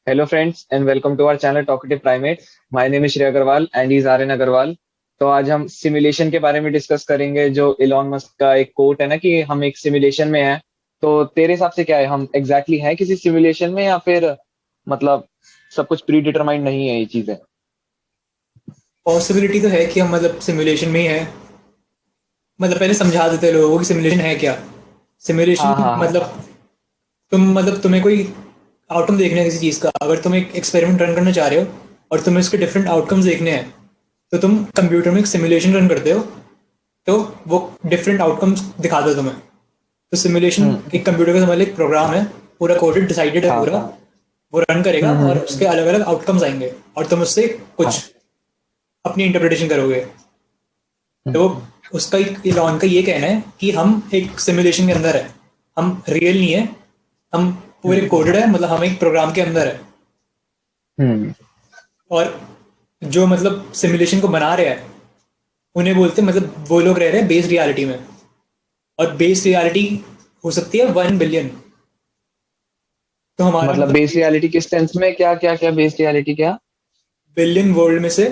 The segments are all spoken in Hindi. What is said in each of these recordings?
Hello friends and welcome to our channel Talkative Primates. My name is Shreya Agarwal and he is Aryan Agarwal. तो आज हम सिमुलेशन के बारे में डिस्कस करेंगे जो इलॉन मस्क का एक कोट है ना कि हम एक सिमुलेशन में हैं। तो तेरे हिसाब से क्या है, हम एग्जैक्टली exactly हैं किसी सिमुलेशन में या फिर मतलब सब कुछ प्री डिटरमाइंड नहीं है ये चीजें। पॉसिबिलिटी तो है कि हम मतलब सिमुलेशन में ही है। मतलब पहले समझा देते हैं लोगों को कि सिमुलेशन है क्या। सिमुलेशन हाँ हाँ हाँ। मतलब तुम्हें कोई आउटकम देखना है किसी चीज़ का। अगर तुम एक एक्सपेरिमेंट रन करना चाह रहे हो और तुम्हें उसके डिफरेंट आउटकम्स देखने हैं, तो तुम कंप्यूटर में एक सिमुलेशन रन करते हो, तो वो डिफरेंट आउटकम्स दिखाता है तुम्हें। तो सिमुलेशन हम्म। एक कंप्यूटर का समझ लो एक प्रोग्राम है, पूरा कोडेड डिसाइडेड है हाँ पूरा। हाँ। वो रन करेगा और उसके हम्म। अलग अलग आउटकम्स आएंगे और तुम उससे कुछ हाँ। अपनी इंटरप्रिटेशन करोगे। तो हम्म। उसका इलॉन का ये कहना है कि हम एक सिमुलेशन के अंदर है, हम रियल नहीं है। हम पूरे हम्म। कोडेड है, मतलब हम एक प्रोग्राम के अंदर है। हम्म। और जो मतलब सिमुलेशन को बना रहे हैं उन्हें बोलते हैं, मतलब वो लोग रह रहे हैं बेस रियलिटी में। और बेस रियलिटी हो सकती है 1 बिलियन। तो हमारा मतलब मतलब बेस रियलिटी किस सेंस में, क्या क्या क्या बेस रियलिटी क्या? बिलियन वर्ल्ड में से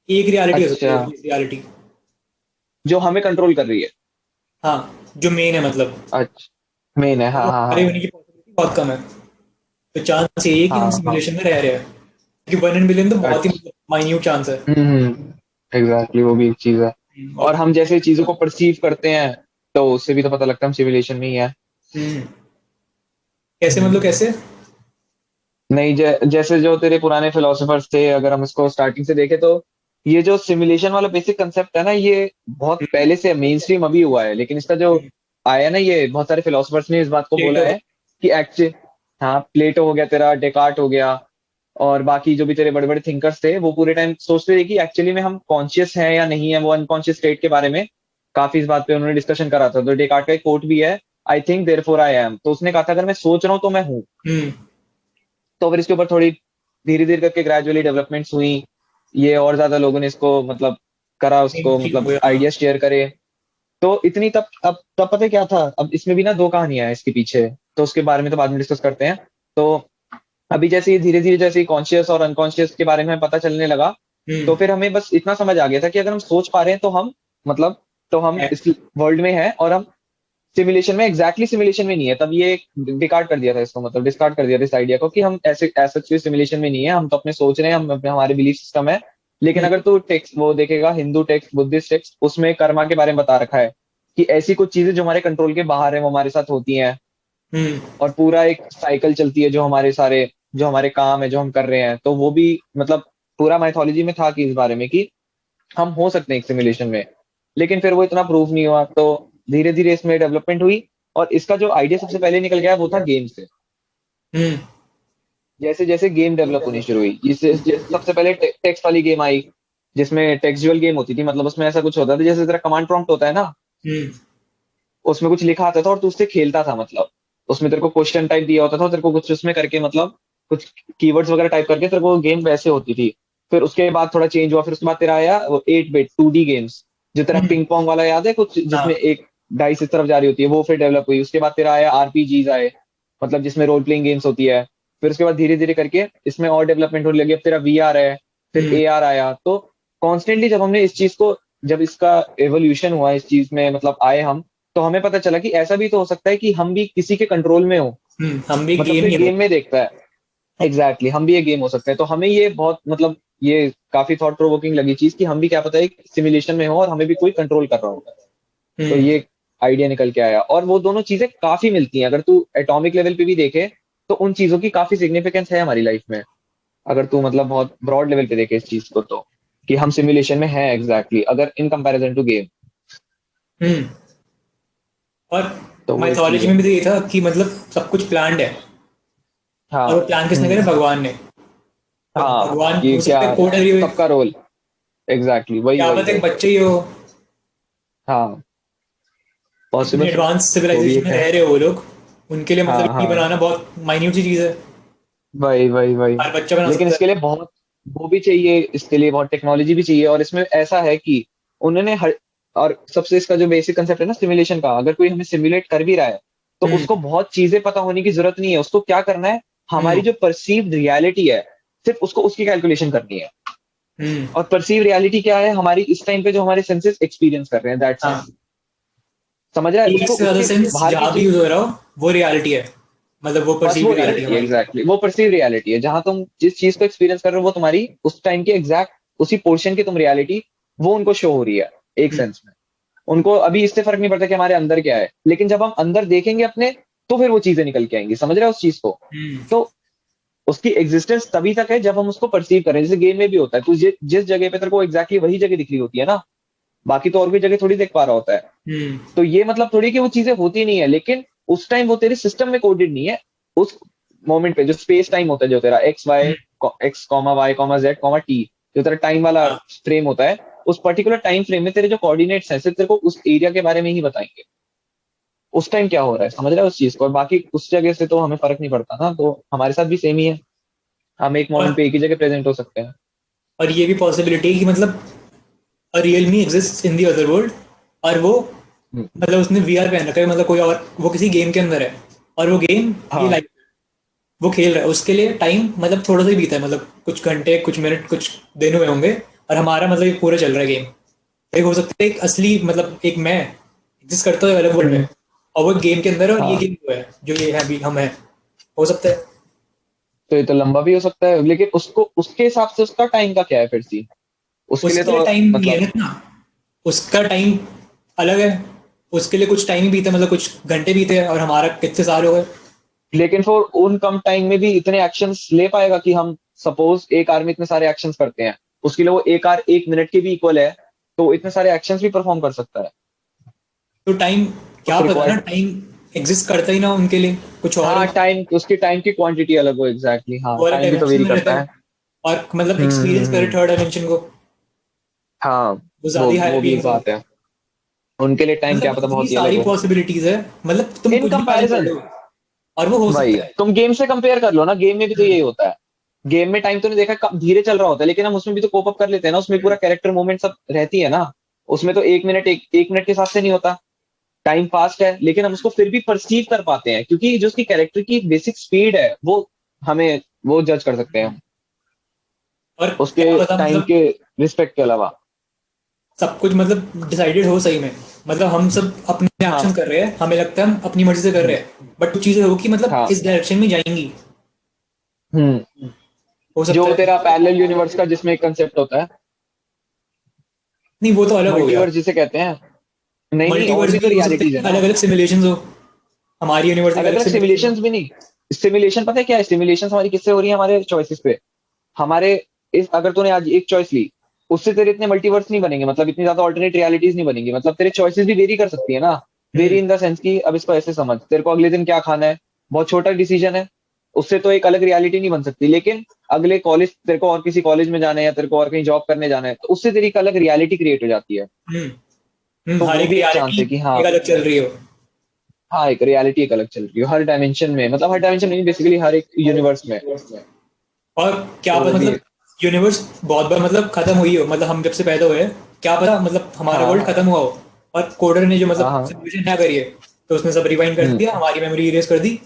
एक रियलिटी हो सकती अच्छा। है, बेस रियलिटी। जो हमें कंट्रोल कर रही है। हाँ, जो मेन है मतलब। अच्छा, मेन है, हाँ वो हाँ हमारे हाँ। होने की पॉसिबिलिटी बहुत कम है। तो चांस ये है कि हम हाँ हाँ। सिमुलेशन में रह रहे हैं, क्योंकि 1 इन बिलियन तो बहुत ही अच्छा। मतलब माइन्यूट चांस है। एग्जैक्टली, वो भी एक चीज है। और और हम जैसे चीजों को परसीव करते हैं तो उससे भी तो पता लगता है हम सिमुलेशन में ही है। हम्म, कैसे मतलब हम्म। कैसे? नहीं, जैसे जो तेरे पुराने फिलोसोफर्स थे, अगर हम इसको स्टार्टिंग से देखें तो ये जो सिमुलेशन वाला बेसिक कंसेप्ट है ना, ये बहुत पहले से मेन स्ट्रीम अभी हुआ है, लेकिन इसका जो आया ना, ये बहुत सारे फिलोसोफर्स ने इस बात को बोला प्लेटो। है कि एक्चुअली, हाँ, प्लेटो हो गया, तेरा डेकार्ट हो गया, और बाकी जो भी तेरे बड़े बड़े थिंकर्स थे वो पूरे टाइम सोचते थे कि एक्चुअली में हम कॉन्शियस हैं या नहीं है, वो अनकॉन्शियस स्टेट के बारे में काफी इस बात पे उन्होंने डिस्कशन करा था। तो डेकार्ट का एक कोट भी है, I think therefore I am. तो उसने कहा था अगर मैं सोच रहा हूँ तो मैं हूँ। हम्म। तो फिर इसके ऊपर थोड़ी धीरे धीरे करके ग्रेजुअली डेवलपमेंट्स हुई, ये और ज्यादा लोगों ने इसको मतलब करा, उसको थिंकिंग मतलब हो गया। आइडिया शेयर करे। तो इतनी तब अब तब पता है क्या था, अब इसमें भी ना दो कहानियां हैं इसके पीछे, तो उसके बारे में तो बाद में डिस्कस करते हैं। तो अभी जैसे ये धीरे धीरे जैसे कॉन्शियस और अनकॉन्शियस के बारे में पता चलने लगा, हम्म। तो फिर हमें बस इतना समझ आ गया था कि अगर हम सोच पा रहे हैं तो हम मतलब तो हम है। इस वर्ल्ड में हैं, और हम सिमुलेशन में एग्जैक्टली सिमुलेशन में नहीं है। तब ये डिकार्ड कर दिया था इसको, मतलब डिस्कार्ड कर दिया था इस आइडिया को कि हम ऐसे ऐसा कोई सिमुलेशन में नहीं है, हम तो अपने सोच रहे हैं, हम अपने हमारे बिलीफ सिस्टम है। लेकिन हम्म। अगर तू टेक्स्ट वो देखेगा, हिंदू टेक्स्ट, बुद्धिस्ट टेक्स्ट, उसमें कर्मा के बारे में बता रखा है कि ऐसी कुछ चीजें जो हमारे कंट्रोल के बाहर है वो हमारे साथ होती हैं, हम्म। और पूरा एक साइकिल चलती है, जो हमारे सारे जो हमारे काम है जो हम कर रहे हैं, तो वो भी मतलब पूरा माइथोलॉजी में था कि इस बारे में कि हम हो सकते हैं एक सिमुलेशन में। लेकिन फिर वो इतना प्रूफ नहीं हुआ, तो धीरे धीरे इसमें डेवलपमेंट हुई, और इसका जो आइडिया सबसे पहले निकल गया वो था गेम से। हम्म। जैसे जैसे गेम डेवलप होनी शुरू हुई, सबसे पहले टेक्स्ट वाली गेम आई, जिसमें टेक्सचुअल गेम होती थी, मतलब उसमें ऐसा कुछ होता था जैसे तेरा कमांड प्रॉम्प्ट होता है ना, हम्म। उसमें कुछ लिखा आता था और तू उससे खेलता था, मतलब उसमें तेरे को क्वेश्चन टाइप दिया होता था और तेरे को कुछ उसमें करके मतलब कुछ कीवर्ड्स वगैरह टाइप करके तेरे को गेम वैसे होती थी। फिर उसके बाद थोड़ा चेंज हुआ, फिर उसके बाद तेरा आया वो 8 बिट 2D गेम्स, जो तेरा हम्म। पिंग पोंग वाला याद है कुछ, जिसमें हाँ। एक डाइस इस तरफ जा रही होती है, वो फिर डेवलप हुई। उसके बाद तेरा आया आरपीजीज आए, मतलब जिसमें रोल प्लेइंग गेम्स होती है। फिर उसके बाद धीरे धीरे करके इसमें और डेवलपमेंट होने लगी, अब तेरा वीआर है, फिर हम्म। एआर आया। तो कॉन्स्टेंटली जब हमने इस चीज को, जब इसका एवोल्यूशन हुआ इस चीज में, मतलब आए हम, तो हमें पता चला कि ऐसा भी तो हो सकता है कि हम भी किसी के कंट्रोल में हो। हम भी मतलब गेम कोई ही है गेम बस। में देखता है, एग्जैक्टली हम भी एक गेम हो सकते हैं। तो हमें ये बहुत मतलब ये काफी थॉट प्रोवोकिंग लगी चीज कि हम भी क्या पता एक सिमुलेशन में हो और हमें भी कोई कंट्रोल कर रहा हो। तो हम्म। ये आइडिया निकल के आया, और वो दोनों चीजें काफी मिलती हैं, अगर तू एटॉमिक लेवल पे भी देखे तो उन चीजों की काफी सिग्निफिकेंस है हमारी लाइफ में। अगर तू मतलब बहुत ब्रॉड लेवल पे देखे इस चीज को, तो कि हम सिमुलेशन में हैं एग्जैक्टली अगर इन कंपैरिजन टू गेम। हम्म। और तो वो एक चीज माइथोलॉजी है। में भी तो ये था कि मतलब सब कुछ प्लान्ड है। और वो हाँ। प्लान किसने करे? हम्म। भगवान ने। अब हाँ, भगवान ये हो क्या, सकता है कोड एग्री, सबका रोल, एग्जैक्टली वही क्या वही पता एक वही। बच्चे ही हो। हाँ, इतने पॉसिबल। एडवांस वो भी सिविलाइजेशन एक में है। रह रहे हो वो लोग, उनके लिए मतलब हाँ ये हाँ। बनाना बहुत माइन्यूट सी चीज़ है। वही वही वही। हर बच्चा बना लेकिन सकता इसके लिए है। बहुत वो भी चाहिए, इसके लिए बहुत टेक्नोलॉजी भी चाहिए, और इसमें ऐसा है कि उन्होंने हर, और सबसे इसका जो बेसिक कंसेप्ट है ना सिमुलेशन का, अगर कोई हमें सिमुलेट कर भी रहा है तो हम्म। उसको बहुत चीजें पता होने की जरूरत नहीं है, उसको क्या करना है, हमारी जो परसीव्ड रियलिटी है सिर्फ उसको उसकी कैलकुलेशन करनी है। हम्म। और परसीव रियलिटी क्या है, हमारी इस टाइम पे जो हमारे सेंसेस एक्सपीरियंस कर रहे हैं, दैट्स इट। हाँ, समझ रहा है एक उसको, से ज्यादा उसके सेंस बाहर की जहाँ भी चीज। यूज हो रहा हो वो रियलिटी है, मतलब वो बस परसीव वो रियलिटी रियलिटी है, हमारी। एग्जैक्टली वो परसीव रियलिटी है, जहां तुम जिस चीज को एक्सपीरियंस कर रहे हो वो तुम्हारी उस टाइम की एग्जैक्ट उसी पोर्शन की तुम रियलिटी वो उनको शो हो रही है एक हम्म। सेंस में। उनको अभी इससे फर्क नहीं पड़ता कि हमारे अंदर क्या है, लेकिन जब हम अंदर देखेंगे अपने तो फिर वो चीजें निकल के आएंगी, समझ रहे हो उस चीज को। हम्म। तो उसकी एग्जिस्टेंस तभी तक है जब हम उसको परसीव करें, जैसे गेम में भी होता है, तू जिस जगह पे तेरे को एग्जैक्टली वही जगह दिख रही होती है ना, बाकी तो और भी जगह थोड़ी देख पा रहा होता है। हम्म। तो ये मतलब थोड़ी कि वो चीजें होती नहीं है, लेकिन उस टाइम वो तेरे सिस्टम में कोडेड नहीं है। उस मोमेंट पे जो स्पेस टाइम होता है, जो तेरा X Y, hmm. X comma Y comma Z comma T, जो तेरा टाइम वाला हाँ। फ्रेम होता है, उस पर्टिकुलर टाइम फ्रेम में तेरे जो कोऑर्डिनेट्स हैं सिर्फ तेरे को उस एरिया के बारे में ही बताएंगे, उस टाइम क्या हो रहा है, समझ रहा है उस चीज को। और बाकी उस जगह से तो हमें फर्क नहीं पड़ता ना, तो हमारे साथ भी सेम ही है, हम एक और मोमेंट पे एक ही जगह प्रेजेंट हो सकते हैं। और ये भी पॉसिबिलिटी है कि मतलब a real me exist in the other world, और वो हम्म, मतलब उसने वीआर पहन रखा है, मतलब कोई और वो किसी गेम के अंदर है, और वो गेम ये हाँ। लाइफ वो खेल रहा है, उसके लिए टाइम मतलब थोड़ा सा ही बीता है, मतलब कुछ घंटे कुछ मिनट कुछ दिन हुए होंगे, और हमारा मतलब ये पूरा चल रहा है गेम। एक हो सकता है एक असली मतलब एक मैं एग्जिस्ट करता है अलग वर्ल्ड में, हम्म, और वो गेम के अंदर है, और ये हाँ। गेम वो है जो ये है अभी हम है, हो सकता है। तो ये तो लंबा भी हो सकता है, लेकिन उसको उसके हिसाब से उसका टाइम का क्या है फिर सी, उसके लिए उसके लिए तो टाइम ये है मतलब। ना, उसका टाइम अलग है, उसके लिए कुछ टाइम ही बीता, मतलब कुछ घंटे बीते हैं, और हमारा कितने साल हो गए। लेकिन फिर उन कम टाइम में भी इतने एक्शंस ले पाएगा कि हम सपोज एक आर में इतने सारे एक्शंस करते हैं, उसके लिए वो एक आर एक मिनट के भी इक्वल है, तो इतने सारे एक्शंस भी परफॉर्म कर सकता है। तो टाइम क्या उस पता ना, रिक्वायर्ड। टाइम एग्जिस्ट करता ही ना उनके लिए, कुछ और हाँ, हो, टाइम उसकी टाइम की क्वांटिटी अलग हो, एग्जैक्टली हाँ, वो अलग टाइम भी तो डायमेंशन वेरी में रहता करता है, है। और मतलब हम्म, एक्सपीरियंस करे थर्ड डायमेंशन को, हाँ। वो वो ज्यादा हायर वो भी बीइंग्स एक हो। बात है, उनके लिए टाइम क्या मतलब पता इतनी बहुत ही अलग सारी हो। पॉसिबिलिटीज है, मतलब तुम इन कुछ भी इमेजिन कर कंपैरिजन, लो और वो हो वही सकता है। तुम गेम से कंपेयर कर लो ना, गेम में भी तो हम्म। यही होता है। गेम में टाइम तो नहीं देखा, धीरे चल रहा होता है, लेकिन हम उसमें भी तो कोप अप कर लेते हैं ना, उसमें पूरा कैरेक्टर मूवमेंट सब रहती है ना। उसमें तो एक मिनट एक मिनट के हिसाब से नहीं होता, टाइम फास्ट है, लेकिन हम उसको फिर भी परसीव कर पाते हैं क्योंकि जो उसकी कैरेक्टर की बेसिक स्पीड है वो हमें वो जज कर सकते हैं हम, और उसके क्या पता टाइम मतलब के रिस्पेक्ट के अलावा। सब कुछ मतलब डिसाइडेड हो सही में, मतलब हम सब अपने एक्शन हाँ। कर रहे हैं, हमें लगता है हम अपनी मर्जी से कर रहे हम्म, हैं, बट कुछ चीजें हो कि मतलब हाँ। इस डायरेक्शन में जाएंगी, हम्म। हो सकता जो है। तेरा पैरेलल यूनिवर्स का जिसमें एक कंसेप्ट होता है, नहीं वो तो अलग हो गया, मल्टीवर्स जिसे कहते हैं। नहीं नहीं, और मल्टीवर्स भी तो भी हो सकते रियलिटीज है हैं, ना। अलग अलग सिमुलेशंस हो, हमारी यूनिवर्स एक अलग अलग अलग सिमुलेशन हो। सिमुलेशंस भी नहीं, सिमुलेशन पता है क्या है, सिमुलेशन हमारी किससे हो रही है, हमारे चॉइसेस पे। हमारे इस अगर तूने आज एक चॉइस ली, उससे तेरे इतने मल्टीवर्स नहीं बनेंगे, मतलब इतनी ज्यादा ऑल्टरनेट रियलिटीज नहीं बनेंगी, मतलब तेरे चॉइसेस भी वेरी कर सकती है ना। Very hmm. In the sense की अब इसको ऐसे समझ, तेरे को अगले दिन क्या खाना है, बहुत छोटा डिसीजन है, उससे तो एक अलग रियलिटी नहीं बन सकती, लेकिन अगले कॉलेज तेरे को और किसी कॉलेज में जाना है या तेरे को और कहीं जॉब करने जाना है, तो उससे तेरी एक अलग रियलिटी क्रिएट हो जाती है। हम्म। तो हर वो एक भी एक चांस रियलिटी है कि हाँ। एक अलग चल रही हो। हाँ, एक रियलिटी एक अलग चल रही है हर डायमेंशन में, मतलब हर डायमेंशन में बेसिकली हर एक यूनिवर्स में। और क्या तो पता वो भी मतलब यूनिवर्स बहुत बार मतलब खत्म हुई हो, मतलब हम जब से पैदा हुए हैं, क्या पता मतलब हमारा वर्ल्ड हाँ, खत्म हुआ हो, और कोडर ने जो हाँ, मतलब हाँ। सिमुलेशन क्या करी है, तो उसने सब रिवाइंड कर हम्म, दिया, हमारी मेमोरी इरेज कर दी,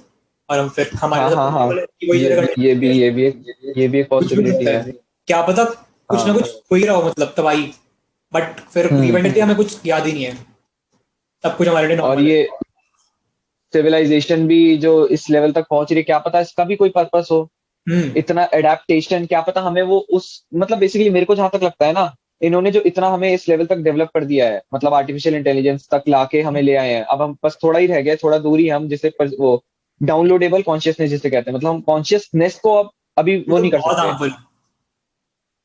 और हम फिर हमारे हाँ, साथ हाँ, हाँ। पॉसिबल है कि वही ये सारे भी ये भी कंटिन्यू, ये भी एक ये भी एक कुछ भी हो पॉसिबिलिटी सकता है। है, क्या पता कुछ ना हाँ। कुछ हो ही रहा हो, मतलब तबाही, बट फिर हम्म। रिवाइंड करके हमें कुछ याद ही नहीं है, सब कुछ हमारे लिए और नॉर्मल है। ये सिविलाइजेशन भी जो इस लेवल तक पहुंच रही है, क्या पता इसका भी कोई पर्पस हो, हम्म। इतना एडेप्टेशन, क्या पता हमें वो उस मतलब बेसिकली मेरे को जहां तक लगता है ना, इन्होंने जो इतना हमें इस लेवल तक डेवलप कर दिया है, मतलब आर्टिफिशियल इंटेलिजेंस तक लाके हमें ले आए हैं, अब हम बस थोड़ा ही रह गया, थोड़ा दूर ही हम जिसे वो डाउनलोडेबल कॉन्शियसनेस जिसे कहते हैं, मतलब हम कॉन्शियसनेस को अब अभी वो वो तो नहीं कर बहुत सकते। हार्मफुल।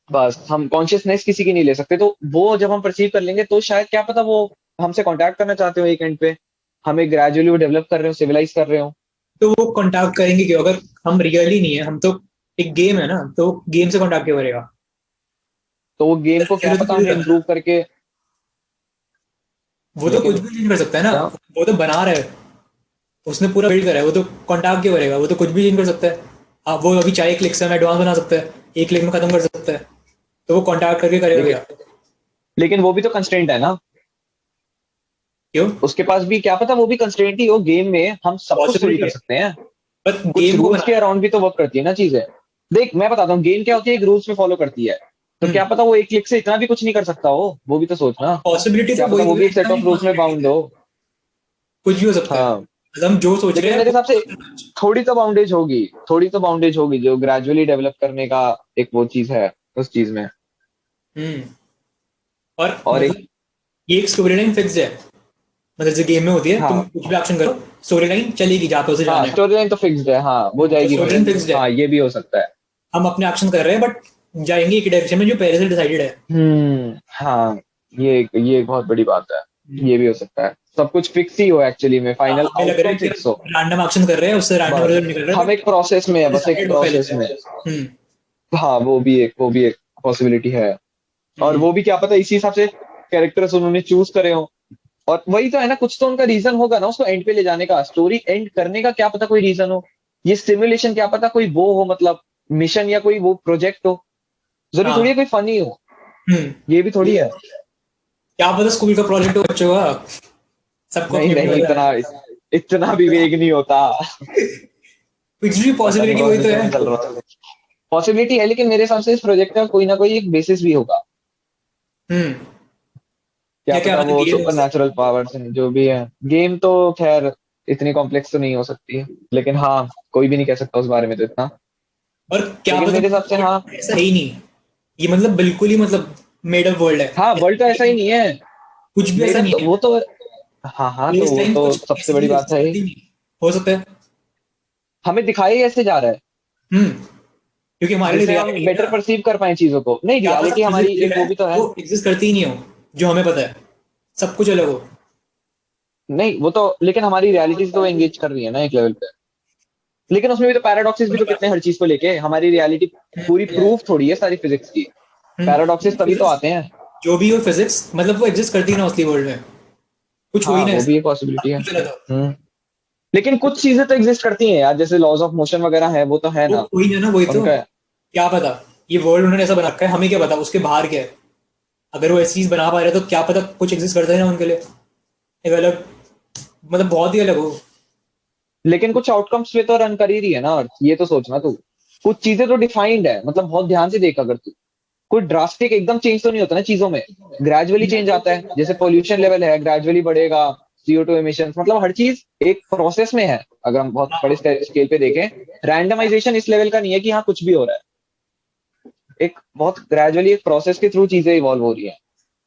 बस हम कॉन्शियसनेस किसी की नहीं ले सकते, तो वो जब हम परसीव कर लेंगे तो शायद क्या पता वो हमसे कांटेक्ट करना चाहते हो एक एंड पे, हमें ग्रेजुअली वो डेवलप कर रहे हो, सिविलाइज कर रहे हो। तो वो कांटेक्ट करेंगे क्यों, अगर हम रियल ही नहीं है, हम तो एक गेम है ना, तो गेम से कांटेक्ट क्यों करेगा, तो वो गेम को क्या तो पता थोड़ी हमें रहता है इम्प्रूव ना, करके। वो तो कुछ लेकिन भी चेंज कर सकता है ना, क्या। वो तो बना रहा है, उसने पूरा बिल्ड करा है, वो तो कांटेक्ट क्यों करेगा, वो तो कुछ भी चेंज कर सकता है। अब वो अभी चाहे क्लिक से हमें एडवांस बना सकता है, एक क्लिक में खत्म कर सकता है, तो वो कांटेक्ट करके करेगा लेकिन क्या। लेकिन वो भी तो कंस्ट्रेंट है ना, क्यों, उसके पास भी क्या पता वो भी कंस्ट्रेंट ही हो, गेम में हम सब कुछ थोड़ी पॉसिबिलिटी कर है, सकते हैं। पर कुछ गेम को रूल्स के बनाना अराउंड भी तो वर्क करती है ना चीजें। देख मैं बताता हूँ, गेम क्या होती है, एक रूल्स में फॉलो करती है। तो क्या हम्म पता वो एक क्लिक से इतना भी कुछ नहीं कर सकता हो, वो भी तो सोचना। पॉसिबिलिटी तो क्या पता वही वो है, भी एक सेट इतना ऑफ भी रूल्स में पॉसिबिलिटी बाउंड है, हो। कुछ भी हो सकता है। हाँ, मतलब हम जो सोच रहे लेकिन हैं मेरे वो हिसाब से थोड़ी तो बाउंडेज होगी, थोड़ी तो बाउंडेज होगी जो ग्रेजुअली डेवलप करने का एक वो चीज है उस चीज में। हम्म और और एक, मतलब ये एक स्टोरी लाइन फिक्स है, मतलब जो गेम में होती है, तुम हाँ कुछ भी एक्शन करो, स्टोरी लाइन चलेगी जहाँ पे उसे हाँ जाना है। स्टोरी लाइन तो फिक्स्ड है, हाँ वो जाएगी स्टोरी वहीं। लाइन फिक्स्ड है, हाँ ये भी हो सकता है। हम अपने एक्शन कर रहे हैं बट जाएंगे एक डायरेक्शन में जो पहले से डिसाइडेड है। हाँ, ये एक बहुत बड़ी बात है। हम्म। ये भी हो सकता है, सब कुछ फिक्स ही हो एक्चुअली में, हाँ, फाइनल हमें लग रहा है आउटकम कि फिक्स हो। हम रैंडम एक्शन कर रहे हैं, उससे रैंडम बस रिजल्ट निकल रहा है, हम बट एक प्रोसेस में है, बस एक डिसाइडेड हो पहले प्रोसेस से। में। हाँ वो भी एक पॉसिबिलिटी है। और हम्म वो भी क्या पता इसी हिसाब से कैरेक्टर्स उन्होंने चूज करे हो। और वही तो है ना, कुछ तो उनका रीजन होगा ना उसको एंड पे ले जाने का, स्टोरी एंड करने का क्या पता कोई रीजन हो। ये सिमुलेशन क्या पता कोई वो हो, मतलब मिशन या कोई वो प्रोजेक्ट हो। जरूरी थोड़ी है हाँ कोई फनी हो, हम्म ये भी थोड़ी है। क्या पता स्कूल का प्रोजेक्ट हो बच्चों का, सबको नहीं अपनी अपनी नहीं, वजह इतना है। इतना विवेक नहीं होता। कुछ भी पता नहीं पॉसिबिलिटी वही कौन तो सा है। चल रहा है। पॉसिबिलिटी है, लेकिन मेरे हिसाब से इस प्रोजेक्ट का कोई ना कोई एक बेसिस भी होगा। हम्म क्या क्या क्या पता मतलब वो गेम हो सुपर नेचुरल पावर्स हैं जो भी है। गेम तो खैर इतनी कॉम्प्लेक्स तो नहीं हो सकती, लेकिन हाँ कोई भी नहीं कह सकता उस बारे में तो इतना। और क्या लेकिन पता मेरे हिसाब से हाँ। ऐसा ही नहीं, ये मतलब बिल्कुल ही मतलब मेड अप वर्ल्ड है, हाँ वर्ल्ड तो ऐसा ही नहीं है। कुछ भी ऐसा मेडअप नहीं तो है। वो तो, हाँ हाँ तो प्लेस वो टाइम तो कुछ सबसे बड़ी इसलिए बात exist है करती ही। नहीं, हो सकता है। हमें दिखाया ही ऐसे जा रहा है हम्म क्योंकि हमारे लिए जिससे हम रियलिटी है बेटर ना, परसीव कर पाए चीजों को। नहीं, क्या पता रियलिटी हमारी फिजिक्स जो एक है वो भी तो है। वो एग्जिस्ट करती ही नहीं हो, जो हमें पता है, सब कुछ अलग हो। नहीं वो तो, लेकिन हमारी रियलिटी से तो एंगेज कर रही है ना एक लेवल पे। लेकिन उसमें भी तो पैराडॉक्सेस भी तो कितने, हर चीज को लेके हमारी रियलिटी पूरी प्रूफ थोड़ी है सारी फिजिक्स की। पैराडॉक्सेस तभी तो फिजिक्स आते हैं। जो भी हो, फिजिक्स मतलब वो एग्जिस्ट करती है ना असली वर्ल्ड में, कुछ हो ही हाँ ना वो भी ऐसा, एक पॉसिबिलिटी है। सब कुछ अलग हो। लेकिन कुछ चीजें तो एग्जिस्ट करती हैं यार, जैसे लॉज ऑफ मोशन वगैरह है, वो तो है वो ना वही है ना, वही तो, उनका। क्या पता ये वर्ल्ड उन्होंने ऐसा बना रखा है, हमें क्या पता उसके बाहर क्या है। अगर वो ऐसी चीज बना पा रहे हैं, तो क्या पता कुछ एग्जिस्ट करता है ना उनके लिए, एक अलग, मतलब बहुत ही अलग हो। लेकिन कुछ आउटकम्स पे तो रन कर ही रही है ना अर्थ, ये तो सोचना तू। कुछ चीजें तो डिफाइंड है, मतलब बहुत ध्यान से देख अगर तू, कोई ड्रास्टिक एकदम चेंज तो नहीं होता ना चीजों में। ग्रेजुअली चेंज आता है, जैसे पोल्यूशन लेवल है ग्रेजुअली बढ़ेगा, CO2 एमिशन, मतलब हर चीज एक प्रोसेस में है। अगर हम बहुत बड़े स्केल पे देखें, रैंडमाइजेशन इस लेवल का नहीं है कि हाँ कुछ भी हो रहा है। एक बहुत ग्रेजुअली एक प्रोसेस के थ्रू चीजें इवॉल्व हो रही है।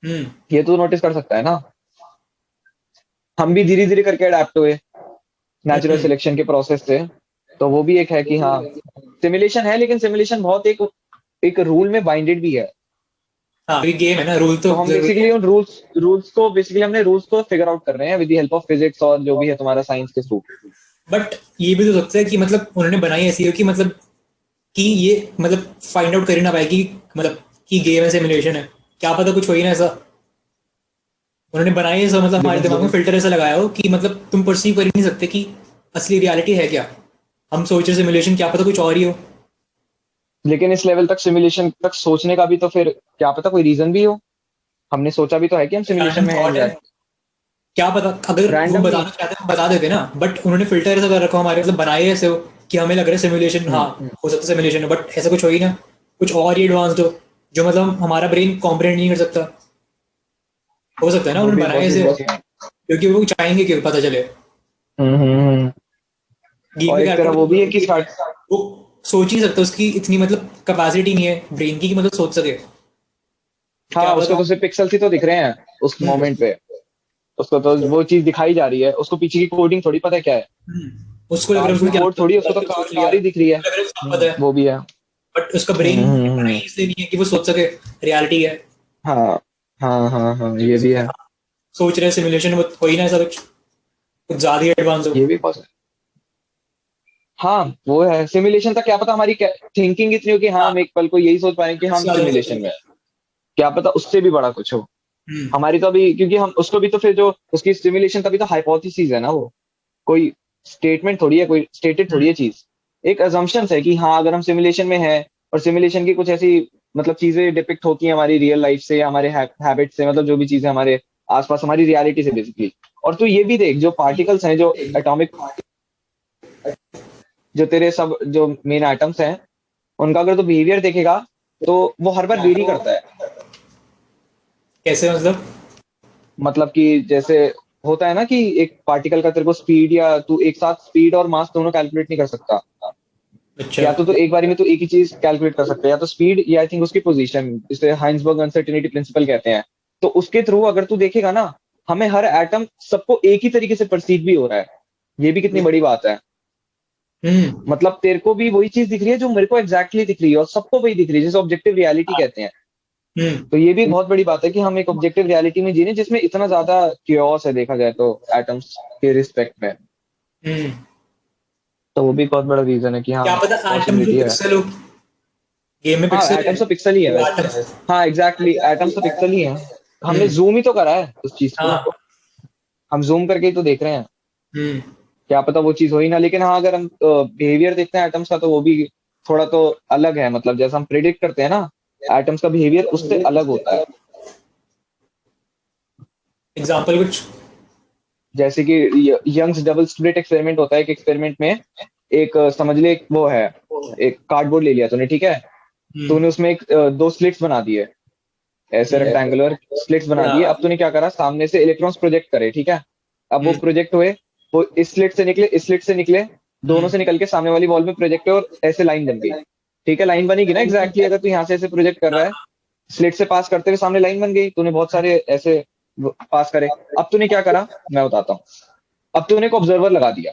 हम्म ये तो नोटिस कर सकता है ना। हम भी धीरे धीरे करके अडेप्ट हुए नेचुरल हम्म सिलेक्शन के प्रोसेस से। तो वो भी एक है कि हाँ सिमुलेशन है, लेकिन सिमुलेशन बहुत एक एक रूल में बाइंडेड भी है। हाँ ये गेम है ना, रूल तो तो हम जरूरी बेसिकली है। उन रूल्स को हमने रूल्स को फिगर आउट कर रहे हैं with the help of physics और जो भी है तुम्हारा साइंस के थ्रू। बट ये भी तो सकता है कि मतलब उन्होंने बनाई ऐसी हो कि मतलब कि ये मतलब फाइंड आउट कर ही ना पाए कि मतलब कि गेम है सिमुलेशन है, क्या पता कुछ हो ही ना ऐसा। उन्होंने बनाई ऐसा, मतलब हमारे लेकिन दिमाग में फिल्टर ऐसा लगाया हो कि मतलब तुम परसीव कर ही नहीं सकते कि असली रियलिटी है क्या, हम सोच रहे सिमुलेशन, क्या पता कुछ और ही हो। लेकिन इस लेवल तक सिमुलेशन तक सोचने का भी तो फिर क्या पता कोई रीजन भी हो। हमने सोचा भी तो है कि हम सिमुलेशन रैंडम में हैं थॉट है, एग्जैक्ट। क्या पता अगर वो रैंडम नहीं। बताना चाहते तो बता देते ना, बट उन्होंने फिल्टर ऐसा कर रखा हो हमारे, मतलब बनाए ऐसे हो कि हमें लग रहा है सिमुलेशन, हाँ हो सकता है सिमुलेशन हो, बट ऐसा कुछ हो ही ना, कुछ और ही एडवांस हो जो मतलब हमारा ब्रेन कॉम्प्रिहेंड नहीं कर सकता। हो सकता है ना वो उन्होंने भी बनाए ऐसे हो, पॉसिबिलिटी है। क्योंकि वो चाहेंगे कि पता चले। हम्म। गेम और के एक तरह कैरेक्टर वो भी है कि वो सोच ही नहीं सकता, उसकी इतनी मतलब कैपेसिटी नहीं है ब्रेन की कि मतलब सोच सके, क्या हाँ उसको पता। तो सिर्फ पिक्सल्स ही तो दिख रहे हैं उस हम्म मोमेंट पे। उसको तो वो चीज दिखाई जा रही है, उसको पीछे की कोडिंग थोड़ी पता है क्या है। उसको लग रहा है कार की उसने क्या कोड थोड़ी है, उसको सब तो कुछ कार सोच लिया, कार ही दिख रही है। उसको लग रहा है सब पता है, वो भी है। बट उसका ब्रेन बनाई हम्म। इसलिए नहीं है कि वो सोच सके रियलिटी है। हाँ हाँ ये भी है। सोच रहे सिमुलेशन में कोई ना ऐसा कुछ, कुछ ज्यादा ही एडवांस हो। ये भी पॉसिबल। हाँ वो है, सिमुलेशन तक क्या पता हमारी थिंकिंग इतनी हो कि हाँ हम एक पल को यही सोच पाए कि हम उससे ज्यादा हो सकती सिमुलेशन है। में हैं। क्या पता उससे भी बड़ा कुछ हो। हम्म हमारी तो अभी, क्योंकि हम उसको भी तो फिर जो उसकी सिमुलेशन तभी तो हाइपोथेसिस है ना वो, कोई स्टेटमेंट थोड़ी है, कोई स्टेटेड थोड़ी है चीज। एक अजम्पशन है कि हाँ अगर हम सिमुलेशन में हैं और सिमुलेशन की कुछ ऐसी मतलब चीजें डिपिक्ट होती हैं हमारी रियल लाइफ से या हमारे हैबिट से, मतलब जो भी चीजें हमारे आसपास हमारी रियलिटी से बेसिकली। और तू ये भी देख जो पार्टिकल्स हैं जो एटॉमिक जो तेरे सब जो मेन एटम्स हैं उनका अगर तू बिहेवियर देखेगा तो वो हर बार वेरी करता है। कैसे मतलब? मतलब कि जैसे होता है ना कि एक पार्टिकल का तेरे को स्पीड, या तू एक साथ स्पीड और मास दोनों कैलकुलेट नहीं कर सकता। अच्छा। या तो तू एक बारी में तू एक ही चीज कैलकुलेट कर सकता है, या तो स्पीड या आई थिंक उसकी पोजीशन, जिसे हाइंसबर्ग अनसर्टेनिटी प्रिंसिपल कहते हैं। तो उसके थ्रू अगर तू देखेगा ना, हमें हर एटम सबको एक ही तरीके से परसीव भी हो रहा है। ये भी कितनी बड़ी बात है। हम्म। मतलब तेरे को भी वही चीज दिख रही है जो मेरे को एग्जैक्टली दिख रही है, और सबको वही दिख रही है, जिसे ऑब्जेक्टिव रियलिटी कहते हैं। हम्म। तो ये भी बहुत बड़ी बात है कि हम एक ऑब्जेक्टिव रियलिटी में जी रहे हैं जिसमें इतना ज्यादा क्योस है, देखा जाए तो एटम्स के रिस्पेक्ट में। हम्म। तो वो भी बहुत बड़ा रीजन है कि हाँ क्या पता एटम जो पॉसिबिलिटी है। पिक्सल हो, गेम में हाँ पिक्सल है, एटम्स तो पिक्सल ही है वो वैसे। एटम है। हाँ एग्जैक्टली एटम्स तो पिक्सल ही है। हमने हम्म। जूम ही तो करा है उस चीज को। हाँ। हम जूम करके ही तो देख रहे हैं। हम्म। क्या पता वो चीज हो ही ना, लेकिन हाँ अगर हम बिहेवियर देखते हैं एटम्स का तो वो भी थोड़ा तो अलग है। मतलब जैसा हम प्रिडिक्ट करते हैं ना, एटम्स का बिहेवियर उससे अलग होता है। एग्जाम्पल कुछ? जैसे कि यंग्स डबल स्लिट एक्सपेरिमेंट होता है। एक एक्सपेरिमेंट में एक समझ ले एक वो है, एक कार्डबोर्ड ले लिया तूने, ठीक है। हम्म। तूने उसमें दो स्लिट्स बना दिए, ऐसे ठीक है। रेक्टेंगुलर स्लिट्स बना दिए। अब हाँ। तूने क्या करा, सामने से इलेक्ट्रॉन्स प्रोजेक्ट करे, ठीक है। अब वो हम्म। प्रोजेक्ट हुए, वो इस स्लिट से निकले, इस स्लिट से निकले, दोनों हम्म। से निकल के सामने वाली वॉल में प्रोजेक्ट हुए, और ऐसे लाइन बन गई। ठीक है, लाइन बनेगी ना एग्जैक्टली। अगर तू यहाँ से ऐसे प्रोजेक्ट कर रहा है, स्लिट से पास करते हुए सामने लाइन बन गई, तूने बहुत सारे ऐसे पास करे। अब तूने क्या करा, मैं बताता हूँ। अब तूने एक ऑब्जर्वर लगा दिया,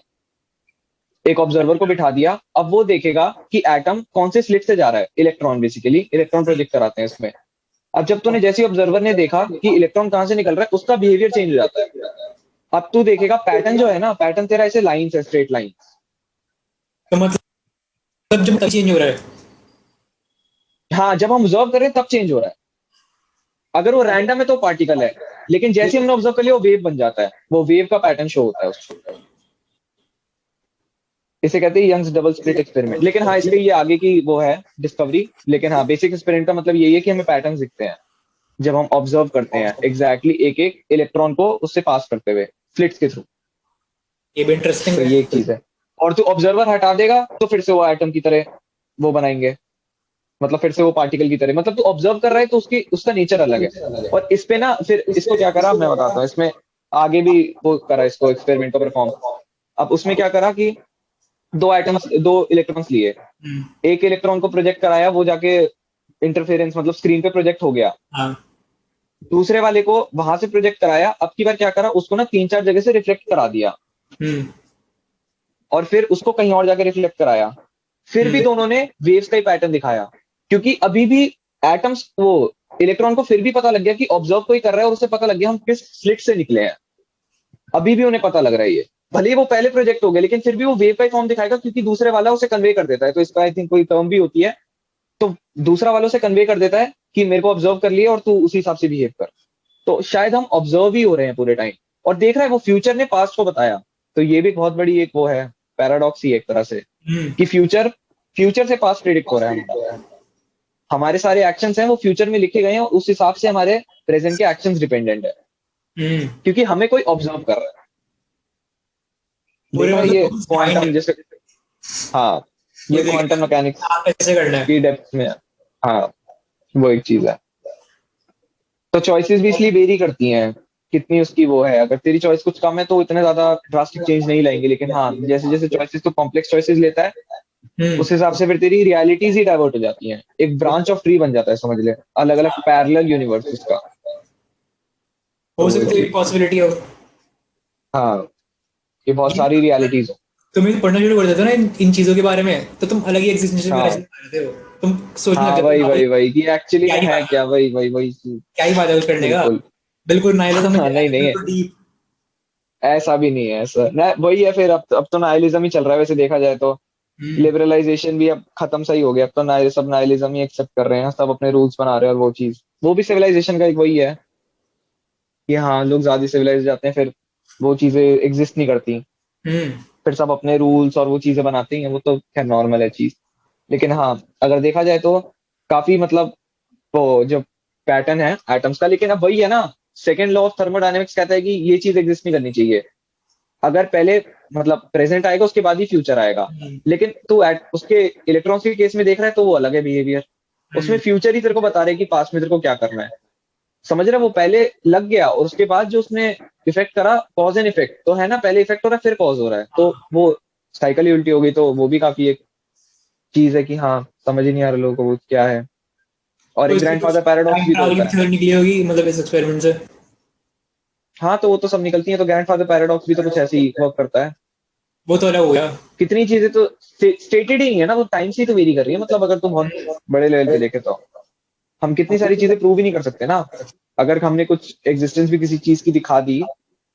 एक ऑब्जर्वर को बिठा दिया। अब वो देखेगा कि एटम कौन से स्लिट से जा रहा है, इलेक्ट्रॉन, बेसिकली इलेक्ट्रॉन प्रोजेक्ट कराते हैं इसमें। अब जब तूने जैसे ऑब्जर्वर ने देखा कि इलेक्ट्रॉन कहां से निकल रहा है, उसका बिहेवियर चेंज हो जाता है। अब तू देखेगा पैटर्न जो है ना, पैटर्न तेरा ऐसे लाइंस है, स्ट्रेट लाइन। तो मतलब जब तक चेंज हो रहा है। हाँ जब हम ऑब्जर्व कर रहे हैं तब चेंज हो रहा है। अगर वो रैंडम है तो पार्टिकल है, लेकिन जैसे ही हमने ऑब्जर्व कर लिया वो वेव बन जाता है, वो वेव का पैटर्न शो होता है उसको। इसे कहते हैं यंग्स डबल स्लिट एक्सपेरिमेंट। लेकिन हाँ इसके ये आगे की वो है डिस्कवरी। लेकिन हाँ बेसिक एक्सपेरिमेंट का मतलब यही है कि हमें पैटर्न दिखते हैं जब हम ऑब्जर्व करते हैं एग्जैक्टली एक एक इलेक्ट्रॉन को उससे पास करते हुए स्लिट्स के थ्रू। ये भी इंटरेस्टिंग तो है। ये एक चीज है। और तू ऑब्जर्वर हटा देगा तो फिर से वो एटम की तरह वो बनाएंगे, मतलब फिर से वो पार्टिकल की तरह। मतलब तू ऑब्जर्व कर रहा है तो उसकी उसका नेचर अलग है। और इस पे ना फिर इसको क्या करा मैं बताता हूँ। इसमें आगे भी वो करा इसको एक्सपेरिमेंट को परफॉर्म। अब उसमें क्या करा कि दो एटम्स, दो इलेक्ट्रॉन्स लिए। हम्म। एक इलेक्ट्रॉन को प्रोजेक्ट कराया, वो जाके इंटरफेरेंस मतलब स्क्रीन पे प्रोजेक्ट हो गया। हाँ। दूसरे वाले को वहां से प्रोजेक्ट कराया। अब की बार क्या करा, उसको ना तीन चार जगह से रिफ्लेक्ट करा दिया, हम्म। और फिर उसको कहीं और जाके रिफ्लेक्ट कराया। फिर भी हम्म। दोनों ने वेव्स का ही पैटर्न दिखाया, क्योंकि अभी भी एटम्स वो इलेक्ट्रॉन को फिर भी पता लग गया कि ऑब्जर्व कोई कर रहा है, और उसे पता लग गया हम किस स्लिट से निकले हैं। अभी भी उन्हें पता लग रहा है ये, भले ही वो पहले प्रोजेक्ट हो गया, लेकिन फिर भी वो वेव का ही फॉर्म दिखाएगा, क्योंकि दूसरे वाला उसे कन्वे कर देता है। तो इसका आई थिंक कोई टर्म भी होती है। तो दूसरा वालों से कन्वे कर देता है कि मेरे को ऑब्जर्व कर लिया और तू उसी हिसाब से बिहेव कर। तो शायद हम ऑब्जर्व ही हो रहे हैं पूरे टाइम, और देख रहा है वो फ्यूचर ने पास्ट को बताया। तो ये भी बहुत बड़ी एक वो है, पैराडॉक्स ही है एक तरह से, हम्म। कि फ्यूचर फ्यूचर से पास्ट प्रेडिक्ट हो रहा है हमारा। हमारे सारे एक्शंस हैं वो फ्यूचर में लिखे गए हैं, और उस हिसाब से हमारे प्रेजेंट के एक्शंस डिपेंडेंट है, हम्म। क्योंकि हमें कोई ऑब्जर्व कर रहा है। देख पूरे रहा है मतलब ये बहुत डिफाइंड क्वांटम है। जैसे। हाँ वो ये क्वांटम देखेगा मैकेनिक्स आप कैसे करना है। की डेप्थ में है। हाँ वो एक चीज है। तो चॉइसेस भी इसलिए वेरी करती हैं, कितनी उसकी वो है। अगर तेरी चॉइस कुछ कम है तो इतने ज्यादा ड्रास्टिक चेंज नहीं लाएंगे, लेकिन हाँ जैसे जैसे चॉइसेस तो कॉम्प्लेक्स चॉइसेस लेता है, हम्म। उस हिसाब से फिर तेरी रियलिटीज ही डाइवर्ट हो जाती हैं। एक ब्रांच ऑफ ट्री बन जाता है, समझ ले, अलग अलग पैरेलल यूनिवर्सेस का। हो तो वो सकता है चीज, एक पॉसिबिलिटी हो। हाँ ये बहुत ये सारी रियलिटीज हो। तुम्हें पढ़ना शुरू कर देते हो ना इन चीजों के बारे में, तो तुम अलग ही एग्जिस्टेंशियल क्राइसिस हाँ में आ जाते हो। तुम सोचने लग हाँ जाते वही हो वही वही कि एक्चुअली क्या में ही है फायदा, क्या, वही वही वही चीज। क्या ही फायदा कुछ करने का। बिल्कुल। बिल्कुल नाइलिज्म में हाँ चला नहीं गया, नहीं है, बिल्कुल डीप। ऐसा भी नहीं है ऐसा ना, वही है फिर। अब तो नाइलिज्म ही चल रहा है वैसे देखा जाए तो। हम्म। लिबरलाइजेशन भी अब खत्म सा ही हो गया। अब तो सब नाइलिज्म ही एक्सेप्ट कर रहे हैं, सब अपने रूल्स बना रहे हैं। और वो चीज, वो भी सिविलाइजेशन का एक वही है कि हाँ लोग ज्यादा सिविलाइज जाते हैं, फिर वो चीजें एग्जिस्ट नहीं करती। हम्म। फिर सब अपने रूल्स और वो चीजें बनाते ही हैं, वो तो खैर नॉर्मल है चीज। लेकिन हाँ अगर देखा जाए तो काफी मतलब वो जो पैटर्न है एटम्स का। लेकिन अब वही है ना, सेकेंड लॉ ऑफ थर्मोडायनेमिक्स कहता है कि ये चीज एग्जिस्ट नहीं करनी चाहिए। अगर पहले मतलब प्रेजेंट आएगा उसके बाद ही फ्यूचर आएगा। लेकिन तू उसके इलेक्ट्रॉन्स के केस में देख रहा है तो वो अलग है बिहेवियर। उसमें फ्यूचर ही तेरे को बता रहे कि पास्ट में तेरे को क्या करना है। समझ रहा है, वो पहले लग गया और उसके बाद जो उसने इफेक्ट करा, कॉज एंड इफेक्ट तो है ना, पहले इफेक्ट हो रहा है फिर कॉज हो रहा है, तो वो साइकिल ही उल्टी हो गई। तो वो भी काफी एक चीज है कि हाँ, समझ ही नहीं आ रहा लोगों को वो क्या है। और तो एक इससे कुछ ग्रैंडफादर पैराडॉक्स टाइम भी तो ट्रैवल होता की है। थ्योरी निकली होगी मतलब इस एक्सपेरिमेंट से। हाँ, तो वो तो सब निकलती है, तो ग्रैंडफादर पैराडॉक्स भी तो कुछ ऐसे ही वर्क करता है। वो तो अलग हो गया। कितनी चीजें तो स्टेटेड ही नहीं है ना, वो टाइम से ही तो वेरी कर रही है, मतलब अगर तुम बहुत बड़े लेवल पे देखे तो हम कितनी सारी चीजें प्रूव ही नहीं कर सकते ना। अगर हमने कुछ एग्जिस्टेंस भी किसी चीज की दिखा दी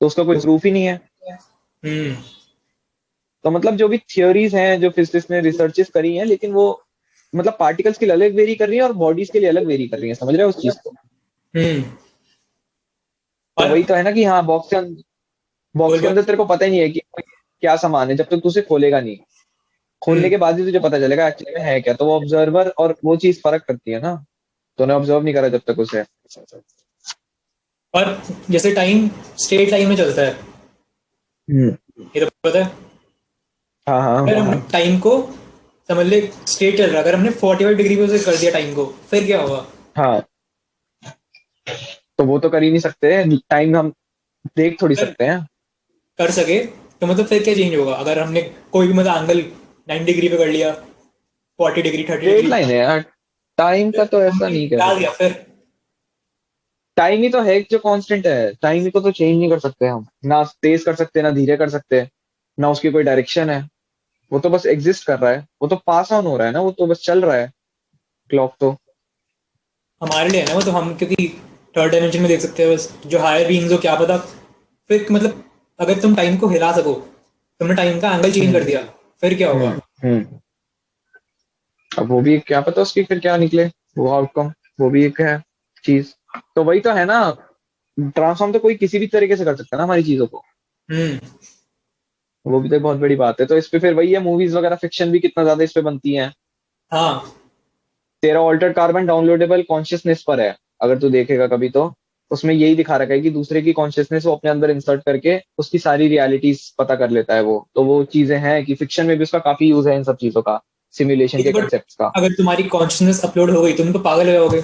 तो उसका कोई प्रूफ ही नहीं है। हम्म। तो मतलब जो भी थियोरीज हैं जो फिजिसिस्ट ने रिसर्चेस करी हैं, लेकिन वो मतलब पार्टिकल्स के लिए अलग वेरी कर रही है और बॉडीज के लिए अलग वेरी कर रही है, समझ रहे हो उस चीज को। हम्म। तो और वही तो है ना कि हाँ, बॉक्स बोल के बोल। अंदर तेरे को पता ही नहीं है कि क्या सामान है जब तक तू उसे खोलेगा नहीं। खोलने हम्म। के बाद ही तुझे पता चलेगा एक्चुअली में है क्या, तो वो ऑब्जर्वर और वो चीज फर्क करती है ना। तूने ऑब्जर्व नहीं करा जब तक उसे। और जैसे टाइम स्ट्रेट लाइन में चलता है, हम्म। ये तो पता है। हाँ अगर हाँ हम टाइम को समझ ले स्ट्रेट चल रहा है, अगर हमने 45 डिग्री पे उसे कर दिया टाइम को, फिर क्या होगा? हाँ। तो वो तो कर ही नहीं सकते, टाइम हम देख थोड़ी अगर सकते हैं। कर सके तो मतलब फिर क्या चेंज होगा अगर हमने कोई भी मतलब एंगल 90 डिग्री पे कर लिया, 40 डिग्री, 30 डिग्री, स्ट्रेट लाइन है यार, टाइम का तो ऐसा हमने नहीं कह डाल सकते। दिया फिर। टाइम ही तो है जो कांस्टेंट है, टाइम ही को तो चेंज नहीं कर सकते हम, ना तेज कर सकते ना धीरे कर सकते, ना उसकी कोई डायरेक्शन है। वो तो बस एग्जिस्ट कर रहा है, वो तो पास ऑन हो रहा है ना, वो तो बस चल रहा है क्लॉक तो। हमारे लिए है ना वो, तो हम क्योंकि थर्ड डायमेंशन में देख सकते हैं बस, जो हायर बीइंग्स हो क्या पता। फिर मतलब अगर तुम टाइम को हिला सको, तुमने टाइम का एंगल चेंज कर हम्म। दिया, फिर क्या होगा? हम्म। अब वो भी क्या पता उसकी फिर क्या निकले, वो आउटकम, वो भी एक है चीज। तो वही तो है ना, ट्रांसफॉर्म तो कोई किसी भी तरीके से कर सकता है ना हमारी चीजों को। हम्म। वो भी तो एक बहुत बड़ी बात है। तो इस पे फिर वही है, मूवीज वगैरह फिक्शन भी कितना ज्यादा इस पे बनती हैं। हाँ। तेरा ऑल्टर्ड कार्बन डाउनलोडेबल कॉन्शियसनेस पर है, अगर तू देखेगा कभी तो उसमें यही दिखा रखा है कि दूसरे की कॉन्शियसनेस वो अपने अंदर इंसर्ट करके उसकी सारी रियलिटीज पता कर लेता है वो। तो वो चीजें हैं कि फिक्शन में भी उसका काफी यूज है इन सब चीजों का, सिमुलेशन ये के तो बट कंसेप्ट का। अगर तुम्हारी कॉन्शियसनेस अपलोड हो गई, तुम तो पागल हो जाओगे,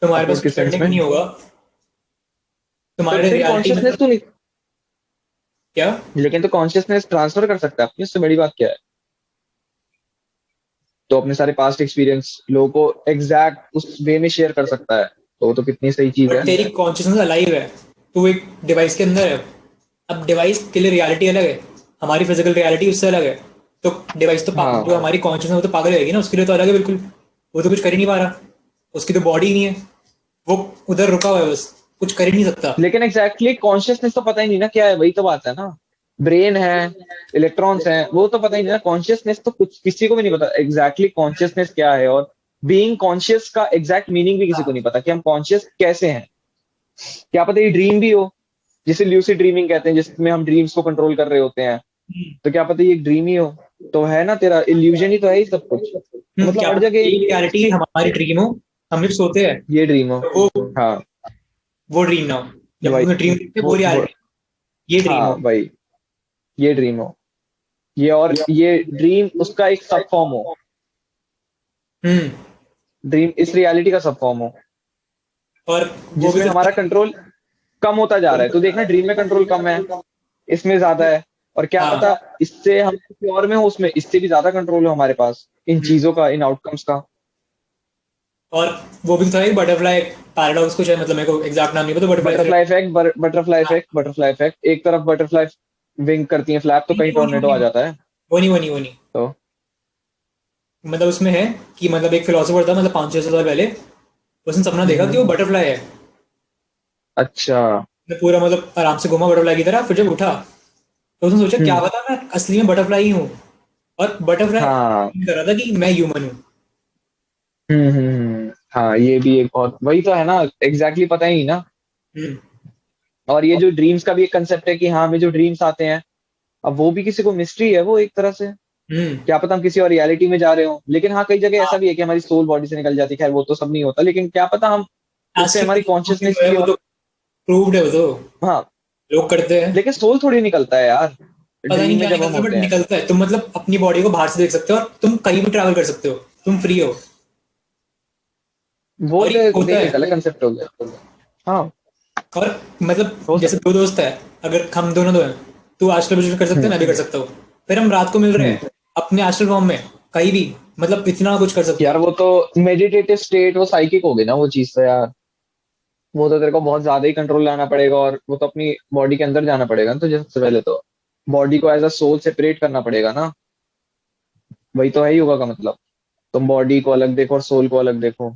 तुम्हारे पास अपलोड कुछ किस करने सेंस को में? नहीं होगा। तो तुम्हारे तेरी रियलिटी कॉन्शियसनेस मतलब तू नहीं, क्या? लेकिन तो कॉन्शियसनेस ट्रांसफर कर सकता है अपनी, उससे बड़ी बात क्या है। तो अपने सारे पास्ट एक्सपीरियंस लोगों को एग्जैक्ट उस वे में शेयर कर सकता है, तो वो तो कितनी सही चीज बट है। तेरी कॉन्शियसनेस अलाइव है, तू एक डिवाइस के अंदर है। अब डिवाइस के लिए रियलिटी अलग है, हमारी फिजिकल रियलिटी उससे अलग है। तो डिवाइस तो जो हाँ, हमारी कॉन्शियसनेस वो तो पागल रहेगी ना, उसके लिए तो अलग है बिल्कुल। वो तो कुछ कर ही नहीं पा रहा, उसकी तो बॉडी ही नहीं है, वो उधर रुका हुआ है बस, कुछ कर ही नहीं सकता। लेकिन एग्जैक्टली कॉन्शियसनेस तो पता ही नहीं ना क्या है, वही तो बात है ना। ब्रेन है, इलेक्ट्रॉन्स हैं, वो तो पता ही नहीं ना। कॉन्शियसनेस तो कुछ किसी को भी नहीं पता एग्जैक्टली कॉन्शियसनेस क्या है, और बीइंग कॉन्शियस का एग्जैक्ट मीनिंग भी किसी को नहीं पता कि हम कॉन्शियस कैसे हैं। क्या पता ये ड्रीम भी हो, जिसे ल्यूसिड ड्रीमिंग कहते हैं, जिसमें हम ड्रीम्स को कंट्रोल कर रहे होते हैं। तो क्या पता ये एक ड्रीम ही हो। तो है ना, तेरा इल्यूजन ही तो है ही सब कुछ, तो मतलब क्या हर पता जगह ये रियलिटी हमारी ड्रीम हो, हम जब सोते हैं ये ड्रीम हो। तो हाँ, वो ड्रीम ना हो, जब वही हम ड्रीम देखते हैं वो वो रियलिटी, ये ड्रीम हाँ हो। भाई, ये ड्रीम हो, ये और ये ड्रीम उसका एक सब फॉर्म हो। हम्म। ड्रीम इस रियलिटी का सब फॉर्म हो, और वो भी जिसमें तो हमारा कंट्रोल कम होता जा रहा है। तो देखना, ड्रीम में कंट्रोल कम है, इसमें ज्यादा है। और क्या हाँ। पता इससे हम किसी और में हो, उसमें इससे भी ज्यादा कंट्रोल हो हमारे पास, इन हम्म। चीजों का, इन आउटकम्स का। और वो भी तो था एक बटरफ्लाई पैराडॉक्स कुछ है, मतलब मेरे को एग्जैक्ट नाम नहीं पता, butterfly butterfly effect, butterfly effect, butterfly effect, एक तरफ बटरफ्लाई विंग करती है फ्लैप तो कहीं वो नहीं वो टोर्नेडो आ नहीं जाता है। वो नहीं वो नहीं वो नहीं तो मतलब उसमें है कि मतलब एक फिलोसोफर था मतलब 500-600 साल पहले, उसने सपना देखा कि हम्म। वो बटरफ्लाई है। अच्छा। उसने पूरा मतलब आराम से घूमा बटरफ्लाई की तरह, फिर जब उठा तो उसने सोचा क्या हम्म। पता मैं असली में बटरफ्लाई ही हूँ, और हाँ। बटरफ्लाई कर रहा था कि मैं ह्यूमन हूँ। हाँ, ये भी एक बहुत, वही तो है ना, एग्जैक्टली पता ही नहीं ना। हम्म। और ये जो ड्रीम्स का भी एक कंसेप्ट है कि हाँ, हमें जो ड्रीम्स आते हैं, अब वो भी किसी को मिस्ट्री है वो एक तरह से। हम्म। क्या पता हम किसी और रियलिटी में जा रहे हो, लेकिन हाँ, कई जगह ऐसा भी है कि हमारी सोल बॉडी से निकल जाती है, खैर वो तो सब नहीं होता, लेकिन क्या पता हम उससे हमारी एस्ट्रल कॉन्शियसनेस जो है की वो और तो प्रूव्ड है वो तो। हाँ, लोग करते हैं, लेकिन सोल थोड़ी निकलता है यार पता नहीं ड्रीम में क्या जब हम निकलता है, बट होते हैं। निकलता है। तुम मतलब अपनी बॉडी को बाहर से देख सकते हो और तुम कहीं भी ट्रैवल कर सकते हो, तुम फ्री हो। वो और तो ये होता देख है। एक अलग कंसेप्ट हो गया। हाँ और मतलब हो जैसे सकता दो दोस्त है, अगर हम दोनों दो हैं, तू आजकल विजिट कर है। सकते हैं, मैं भी कर सकता हूँ। फिर हम रात को मिल रहे हैं अपने आजकल फॉर्म में, कहीं भी, मतलब इतना कुछ कर सकते यार हैं। वो तो मेडिटेटिव स्टेट, वो साइकिक हो गई ना वो चीज तो यार। वो तो तेरे को बहुत ज्यादा ही कंट्रोल लाना पड़ेगा, और वो तो अपनी बॉडी के अंदर जाना पड़ेगा ना तुझे। सबसे पहले तो बॉडी को एज अ सोल सेपरेट करना पड़ेगा ना। वही तो है योगा का मतलब। तुम बॉडी को अलग देखो और सोल को अलग देखो।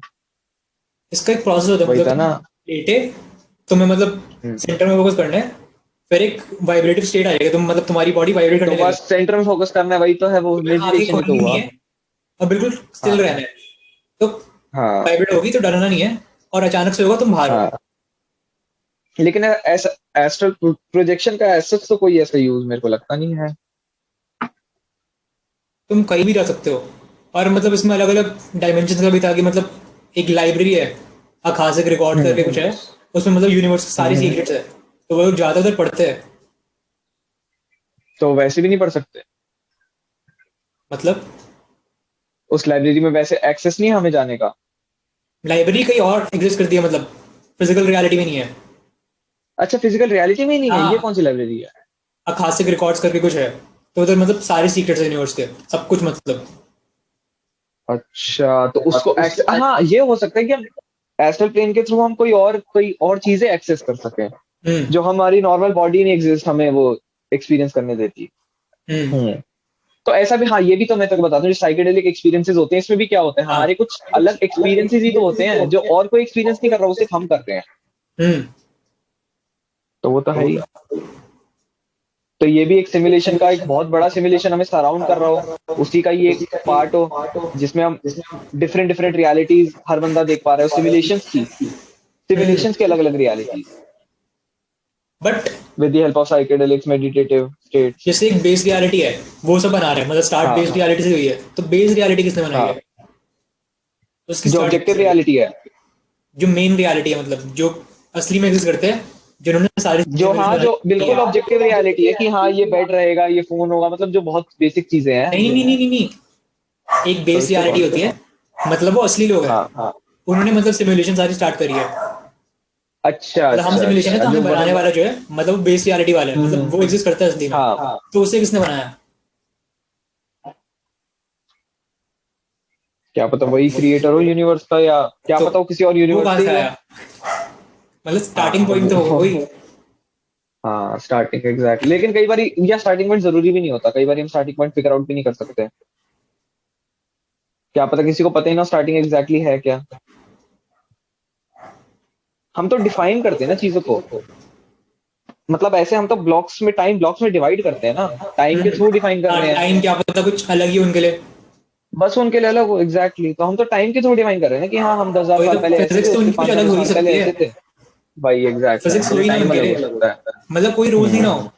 इसका एक प्रोसेस होता है, वही मतलब था तुम ना। लेटे, तुम्हें मतलब हम्म। सेंटर में फोकस करना है, फिर एक वाइब्रेटिव स्टेट आएगा, तुम मतलब तुम्हारी बॉडी वाइब्रेट तो करने लगेगी। बस सेंटर में फोकस करना है, वही तो है, वो तुम्हें आगे मेडिटेशन ही तो खोलनी नहीं हुआ। है और बिल्कुल स्टिल हाँ रहना है। तो हाँ वाइब्रेट होगी तो डरना नहीं है, और अचानक से होगा तुम बाहर हो। हाँ। लेकिन ऐसा एस्ट्रल प्रोजेक्शन का ऐसा तो कोई ऐसा यूज मेरे को लगता नहीं है। तुम कहीं भी जा सकते हो। और मतलब इसमें अलग अलग डायमेंशन का भी था कि मतलब एक लाइब्रेरी है, अखासिक रिकॉर्ड हम्म करके कुछ है, उसमें मतलब यूनिवर्स की सारी हम्म। सीक्रेट्स है। तो वो लोग ज्यादा उधर पढ़ते हैं। तो वैसे भी नहीं पढ़ सकते? मतलब उस लाइब्रेरी में वैसे एक्सेस नहीं है हमें जाने का? लाइब्रेरी कहीं और एग्जिस्ट करती है, मतलब फिजिकल रियलिटी में नहीं है। अच्छा, फिजिकल रियलिटी में ही नहीं है? ये हाँ, कौन सी लाइब्रेरी है? अखासिक रिकॉर्ड्स करके कुछ है। तो उधर मतलब सारे सीक्रेट्स है यूनिवर्स के, सब कुछ मतलब। अच्छा, तो उसको एक्सेस, हाँ ये हो सकता है कि हम एस्ट्रल प्लेन के थ्रू हम कोई और चीजें एक्सेस कर सकें हम्म। जो हमारी नॉर्मल बॉडी नहीं एग्जिस्ट हमें वो एक्सपीरियंस करने देती। हम्म। हम्म। तो ऐसा भी, हाँ ये भी तो मैं तेको बताता हूँ, जो साइकेडेलिक एक्सपीरियंसेस होते हैं इसमें भी क्या होता है, हाँ। हमारे कुछ अलग एक्सपीरियंसेस ही तो होते हैं जो और कोई एक्सपीरियंस नहीं कर रहा, वो सिर्फ हम कर रहे हैं। हम्म। तो वो तो है ही। तो ये भी एक सिमुलेशन का, एक बहुत बड़ा सिमुलेशन हमें सराउंड कर रहा हो, उसी का ही एक पार्ट हो, जिसमें हम डिफरेंट डिफरेंट रियलिटीज हर बंदा देख पा रहा है, सिमुलेशंस की, हम्म। सिमुलेशंस की अलग अलग realities but with the help of psychedelics meditative states. जैसे एक बेस रियलिटी है, वो सब बना रहे हैं, मतलब स्टार्ट बेस हाँ रियलिटी से हुई है, तो बेस रियलिटी किसने बनाई है? हाँ। तो उसकी जो स्टार्टिंग ऑब्जेक्टिव से हुई है। रियलिटी है। जो मेन रियलिटी है, मतलब जो असली में एग्जिस्ट करते हैं, जिन्होंने सारी जो, सिमुलेशन हाँ बनाई जो है। बिल्कुल ऑब्जेक्टिव रियलिटी है कि हाँ ये बेड रहेगा, ये फोन होगा, मतलब जो बहुत बेसिक चीजें हैं। नहीं नहीं नहीं नहीं नहीं, एक तो बेस इससे रियलिटी कौन? होती है, मतलब वो असली लोग हैं। हाँ। उन्होंने मतलब सिमुलेशन सारी स्टार्ट करी है। अच्छा मतलब हम अच्छा सिमुलेशन है, अच्छा, तो हमें जो बनाने वाला जो है, मतलब वो बेस रियलिटी वाला है, मतलब हम्म। वो एग्जिस्ट करता है असली में। हाँ। तो उसे किसने बनाया? क्या पता वही क्रिएटर हो यूनिवर्स का, या क्या तो पता वो किसी और वो यूनिवर्स कहाँ से से ही हो। आया? मतलब स्टार्टिंग हाँ पॉइंट तो होगा वही। हाँ स्टार्टिंग एग्जैक्टली, लेकिन कई बार या स्टार्टिंग पॉइंट जरूरी भी नहीं होता, कई बार हम स्टार्टिंग पॉइंट फिगर आउट भी नहीं कर सकते। क्या पता किसी को पता ही ना स्टार्टिंग एग्जैक्टली है क्या। हम तो डिफाइन करते हैं ना चीजों को, मतलब ऐसे हम तो ब्लॉक्स में, टाइम ब्लॉक्स में डिवाइड करते हैं ना, टाइम के थ्रू डिफाइन कर हाँ, रहे हैं। टाइम क्या पता कुछ अलग ही उनके लिए। बस उनके लिए अलग हो, एग्जैक्टली, तो हम तो टाइम के थ्रू डिफाइन कर रहे हैं ना कि हाँ हम 10,000 वही साल तो, पहले ऐसे थे, फिजिक्स तो उसके उनकी कुछ 5,000 अलग हो ही साल पहले सकती है। ऐसे थे। भाई एग्जैक्टली, फिजिक्स वो वही ना टाइम उनके अलग हो लिए, सकता है। मतलब कोई रूल ही ना हो,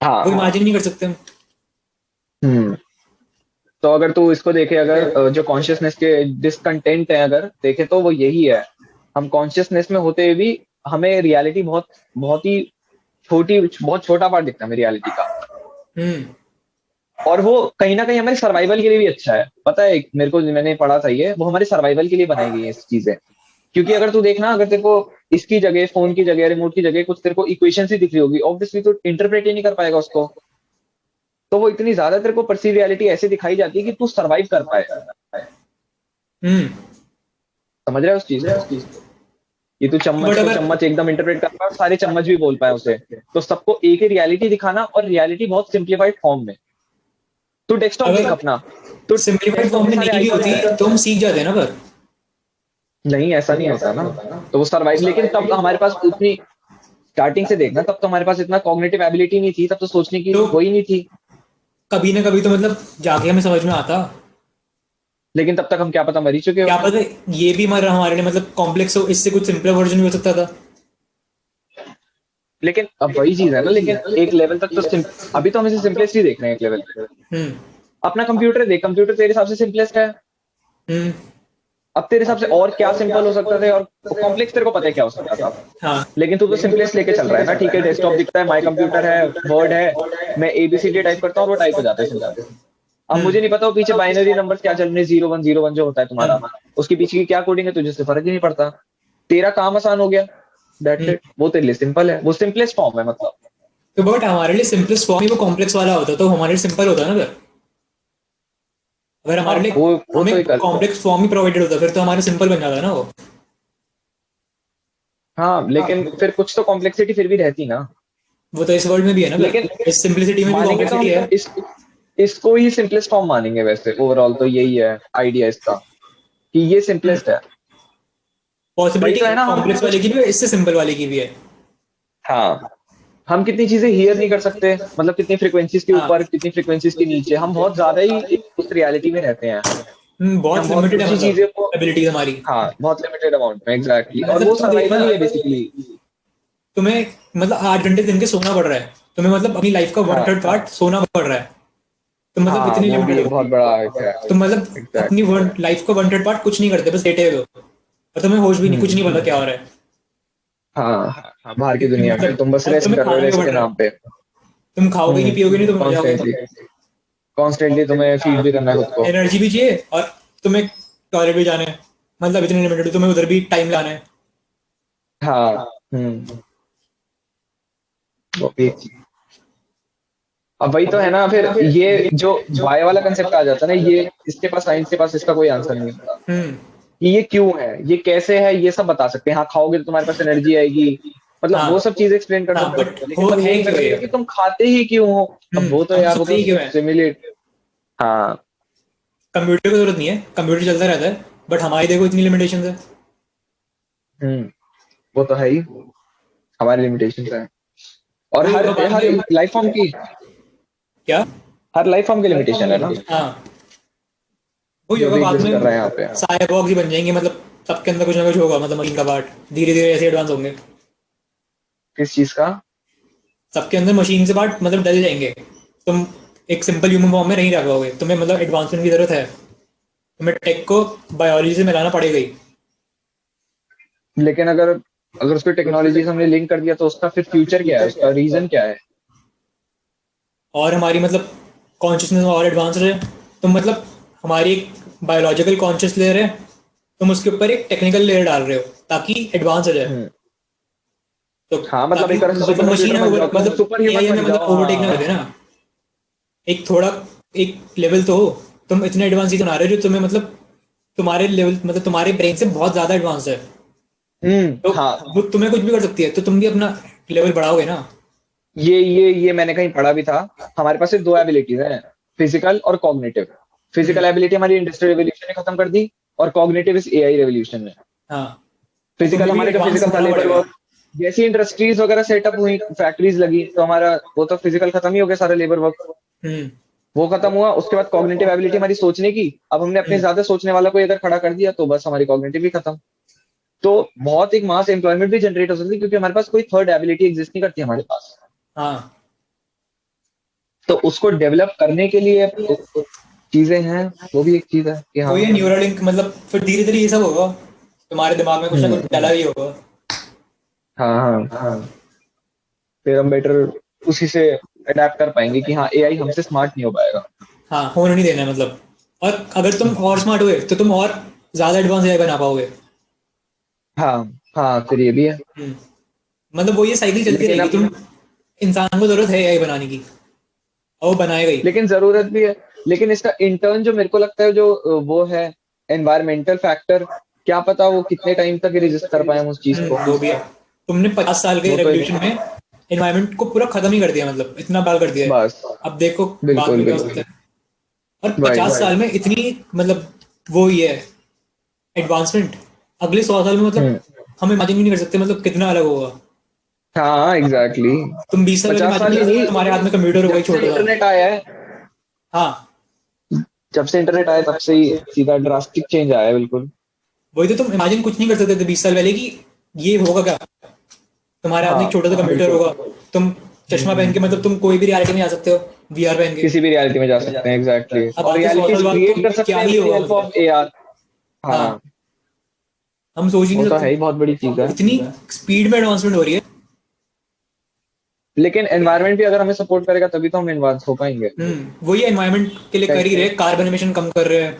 हाँ वो हाँ। इमेजिन नहीं कर सकते हम। हम्म। तो अगर तू इसको देखे, अगर जो कॉन्शियसनेस के डिसकंटेंट है अगर देखे, तो वो यही है, हम कॉन्शियसनेस में होते हुए भी हमें रियलिटी बहुत बहुत ही छोटी, बहुत छोटा पार्ट दिखता है हमें रियलिटी का। हम्म। और वो कहीं ना कहीं हमारे सर्वाइवल के लिए भी अच्छा है, पता है, मेरे को मैंने पढ़ा था ये, वो हमारे सर्वाइवल के लिए बनाई गई है इस चीजें। क्योंकि अगर तू देखना, अगर तेरे को इसकी जगह, फोन की जगह, रिमोट की जगह कुछ तेरे को इक्वेशन ही दिख रही होगी, ऑब्वियसली तो इंटरप्रेट ही नहीं कर पाएगा उसको। तो वो इतनी ज्यादा तेरे को परसीव रियलिटी ऐसे दिखाई जाती है कि तू सर्वाइव कर पाए। हम्म। समझ रहा है उस चीज को, कि तू चम्मच बट को अगर चम्मच एकदम इंटरप्रेट कर पाए और सारे चम्मच भी बोल पाए उसे। तो सबको एक ही रियलिटी दिखाना, और रियलिटी बहुत सिंप्लीफाइड फॉर्म में। तू डेस्कटॉप देख अगर अपना, तो सिंपलीफाइड डेस्कटॉप फॉर्म में में सारे नहीं भी आइकॉन्स होती हैं। तो हम सीख जाते हैं ना, पर नहीं ऐसा नहीं होता ना। तो वो सर्वाइव, लेकिन तब हमारे पास उतनी, स्टार्टिंग से देखना, तब तो हमारे पास इतना कॉग्निटिव एबिलिटी नहीं थी, तब तो सोचने की तो वही नहीं थी। कभी ना कभी तो मतलब जाके हमें समझ में आता। लेकिन तब तक हम क्या पता मर ही चुके क्या हों। पता ये भी हमारा हमारे लिए मतलब कॉम्प्लेक्स हो, इससे कुछ सिंपल वर्जन भी हो सकता था। लेकिन अब वही चीज है ना, लेकिन एक लेवल तक तो अभी तो हम इसे सिंपलेस्ट ही देख रहे हैं एक लेवल पे। हम्म। अपना कंप्यूटर देख, कंप्यूटर तेरे हिसाब से सिंपलेस्ट है। हम्म। अब तेरे हिसाब से और क्या सिंपल हो सकता था, और कॉम्प्लेक्स तेरे को पता है क्या हो सकता था, हाँ लेकिन तू तो सिंपलेस्ट लेके चल रहा है ना। ठीक है, डेस्कटॉप दिखता है, माई कंप्यूटर है, वर्ड है, मैं एबीसीडी टाइप करता हूँ और वो टाइप हो जाता है सिंपल। अब मुझे नहीं पता वो पीछे बाइनरी नंबर्स क्या चल रहे हैं, 0101 जो होता है तुम्हारा, हाँ उसके पीछे की क्या कोडिंग है, तुझे उससे फर्क ही नहीं पड़ता। तेरा काम आसान हो गया, दैट्स हम्म। इट। वो तेरे लिए सिंपल है, वो सिंपलेस्ट फॉर्म है मतलब। तो बट हमारे लिए सिंपलेस्ट फॉर्म ही वो कॉम्प्लेक्स वाला होता, तो हमारे लिए सिंपल होता ना फिर। अगर हाँ हमारे लिए वो हमें तो एक कॉम्प्लेक्स फॉर्म ही प्रोवाइडेड होता फिर तो हमारे सिंपल बन जाता ना वो। हाँ, लेकिन फिर कुछ तो कॉम्प्लेक्सिटी फिर भी रहती ना। वो तो इस वर्ल्ड में भी है ना लेकिन फिर, इस सिंपलिसिटी में भी मानेंगे तो कॉम्प्लेक्सिटी हम है। इसको ही सिंपलेस्ट फॉर्म मानेंगे वैसे, ओवरऑल तो यही है आइडिया इसका, कि ये सिंपलेस्ट है। वही पॉसिबिलिटी तो है ना, हम कॉम्प्लेक्स वाले कुछ, की भी है, इससे सिंपल वाले की भी है। हाँ, हम कितनी चीजें हियर नहीं कर सकते, मतलब कितनी फ्रिक्वेंसीज के हाँ ऊपर, कितनी फ्रिक्वेंसीज के नीचे, हम बहुत ज्यादा ही उस रियलिटी में रहते हैं कि हम बहुत बहुत लिमिटेड है उसी मतलब चीजें को, एबिलिटीज हमारी। हाँ बहुत लिमिटेड अमाउंट में, एग्जैक्टली, और मतलब वो तुम देखना, सर्वाइवल ही है बेसिकली। तुम्हें मतलब 8 घंटे दिन के सोना पड़ रहा है, तुम्हें मतलब अपनी लाइफ का वन हाँ थर्ड पार्ट सोना पड़ रहा है, तो मतलब हाँ, इतनी वो भी लिमिटेड एक हो। बहुत बड़ा है, तुम मतलब अपनी एग्जैक्टली। लाइफ का वन थर्ड पार्ट कुछ नहीं करते, बस लेटे हुए हो और तुम्हें होश भी नहीं, कुछ हम्म, नहीं पता क्या हो रहा है। हाँ हाँ, बाहर की दुनिया में मतलब तुम बस और रेस्ट तुम्हें कर रहे हो खाना क्या रेस्ट पड़ के रहा है, नाम पे। तुम खाओगे नहीं पियोगे नहीं तो मर जाओगे। कॉन्स्टेंटली, कॉन्स्टेंटली तुम्हें फीड भी करना है खुद को। एनर्जी भी चाहिए और तुम्हें टॉयलेट भी जाना है, मतलब इतने लिमिटेड, तुम्हें उधर भी टाइम लाना है। हाँ। हम्म, वो भी एक चीज। अब वही तो है ना, फिर ये जो वाई वाला कंसेप्ट आ जाता है ना, ये इसके पास, साइंस के पास इसका कोई आंसर नहीं होता हम्म। कि ये क्यों है, ये कैसे है, ये सब बता सकते हैं। हाँ, खाओगे तो तुम्हारे पास एनर्जी आएगी, मतलब वो हाँ सब चीजें एक्सप्लेन कर हाँ सकते हो, बट लेकिन हो तुम ये है नहीं कर क्यों ये। सकते कि तुम खाते ही क्यों हो। अब वो तो हम यार, वो सोते तो ही क्यों है। सिमुलेट। हाँ। कंप्यूटर की जरूरत नहीं है, कंप्यूटर चलता रहता है, बट हमारी देखो इतनी लिमिटेशन है। हम्म, वो तो है ही, हमारी लिमिटेशन है। और वही हर होगा बाद हर में। लाइफ फॉर्म की, क्या। हर लाइफ फॉर्म की लिमिटेशन है ना, हाँ वही जो होगा भी बाद एग्जिस्ट कर में। रहा है यहाँ पे। साइबॉर्ग्स ही बन जाएंगे, मतलब सबके अंदर कुछ ना कुछ होगा, मतलब मशीन का पार्ट धीरे धीरे ऐसे एडवांस होंगे। किस चीज का? सबके अंदर मशीन से पार्ट मतलब डल जाएंगे। तुम एक सिंपल ह्यूमन फॉर्म में नहीं रह पाओगे, तुम्हें मतलब एडवांसमेंट की जरूरत है, तुम्हें टेक को बायोलॉजी से मिलाना पड़ेगा ही। लेकिन अगर अगर उसको टेक्नोलॉजी से हमने लिंक कर दिया, तो उसका फिर फ्यूचर क्या है, उसका रीजन क्या है? और हमारी मतलब कॉन्शियसनेस और एडवांस है, तुम मतलब हमारी एक बायोलॉजिकल कॉन्शियस लेयर है, तुम उसके ऊपर एक टेक्निकल लेयर डाल रहे हो ताकि एडवांस हो जाए। हम्म, तो हाँ, मतलब ताकि एक तरह से अगर सुपर तुम मशीन कंप्यूटर है बन जाओ, तुम मतलब सुपर ह्यूमन एआई में बन मतलब जाओ, ओवरटेक ना कर हाँ। देना। एक थोड़ा एक लेवल तो हो, तुम इतने एडवांस ही बना रहे हो जो तुम्हें मतलब तुम्हारे लेवल मतलब तुम्हारे ब्रेन से बहुत ज्यादा एडवांस है, तो हाँ, वो तुम्हें कुछ भी कर सकती है, तो तुम भी अपना लेवल बढ़ाओगे ना। ये मैंने कहीं पढ़ा भी था। हमारे पास सिर्फ दो एबिलिटीज हैं, फिजिकल और कॉग्निटिव। फिजिकल हम्म। एबिलिटी हमारी इंडस्ट्रियल रेवोल्यूशन ने खत्म कर दी, और कॉग्निटिव इस एआई रेवोल्यूशन ने। हाँ तो फिजिकल, तुम्हें भी हमारे जो एडवांस फिजिकल था, होना लेबर पड़ेगा। वर्क, जैसी इंडस्ट्रीज वगैरह सेटअप हुई, फैक्ट्रीज लगी, तो हमारा वो तो फिजिकल खत्म ही हो गया, सारा लेबर वर्क हम्म। वो खत्म हुआ। उसके बाद कॉग्निटिव एबिलिटी हमारी सोचने की, अब हमने अपने हम्म। ज्यादा सोचने वाला कोई अगर खड़ा कर दिया, तो बस हमारी कॉग्निटिव भी खत्म। तो बहुत एक मास एम्प्लॉयमेंट भी जनरेट हो सकती है, क्योंकि हमारे पास कोई थर्ड एबिलिटी एग्जिस्ट नहीं करती हमारे पास। हाँ तो उसको डेवलप करने के लिए चीजें हैं, वो भी एक चीज है कि वो हाँ। ये न्यूरलिंक मतलब फिर धीरे धीरे ये सब होगा, तुम्हारे दिमाग में कुछ ना कुछ हम्म, डला ही होगा। हाँ हाँ, फिर हम बेटर उसी से अडेप्ट कर पाएंगे कि हाँ, एआई हमसे स्मार्ट नहीं हो पाएगा। हाँ होने नहीं देना है मतलब। और अगर तुम और स्मार्ट हुए तो तुम और ज्यादा एडवांस एआई बना पाओगे। हाँ हाँ, फिर ये भी है। मतलब वो ये साइकिल चलती लेकिन रहेगी, अब, तुम इंसान को जरूरत है एआई बनाने की और वो बनाएगा ही। लेकिन जरूरत भी है, लेकिन इसका इंटर्न जो मेरे को लगता है, जो वो है एनवायरमेंटल फैक्टर, क्या पता वो कितने टाइम तक रेजिस्ट कर पाए हम उस चीज को। वो भी है। तुमने 50 साल के वो तो एक, रेवोल्यूशन में एनवायरनमेंट को पूरा खत्म ही कर दिया, मतलब इतना बाल कर दिया है। बस, अब देखो बाद बिल्कुल में क्या हो सकता बिल्कुल, है। और वही। 50 साल में इतनी मतलब वो ही है एडवांसमेंट, अगले 100 साल में मतलब हम्म, हम इमेजिन भी नहीं कर सकते मतलब कितना अलग होगा। हाँ एग्जैक्टली, तुम 20 साल पहले 50 इमेजिन साल नहीं ही कर सकते तुम्हारे हाथ नहीं, में कंप्यूटर होगा जब ही से छोटा सा। इंटरनेट आया है, हाँ जब से इंटरनेट आया तब से ही सीधा ड्रास्टिक चेंज आया है, बिल्कुल। वही तो, तुम इमेजिन कुछ नहीं कर सकते थे 20 साल पहले कि ये होगा क्या। तुम्हारे हाथ में हाँ एक छोटा सा कंप्यूटर बिल्कुल। होगा, तुम चश्मा पहन के मतलब तुम कोई भी रियलिटी में जा सकते हो, वीआर पहन के। किसी भी रियलिटी में जा सकते हैं, एग्जैक्टली, अब और आज से 100 साल रियलिटीज बाद तो क्रिएट कर सकते क्या हैं ही विद द होगा हेल्प ऑफ मतलब। एआर। हाँ हाँ, हम सोच ही वो नहीं तो है ही, सकते, बहुत बड़ी चीज है। इतनी स्पीड में एडवांसमेंट हो रही है। लेकिन एनवायरनमेंट भी अगर हमें सपोर्ट करेगा तभी तो हम एडवांस हो पाएंगे। वही एनवायरनमेंट के लिए कर ही रहे, कार्बन एमिशन कम कर रहे हैं,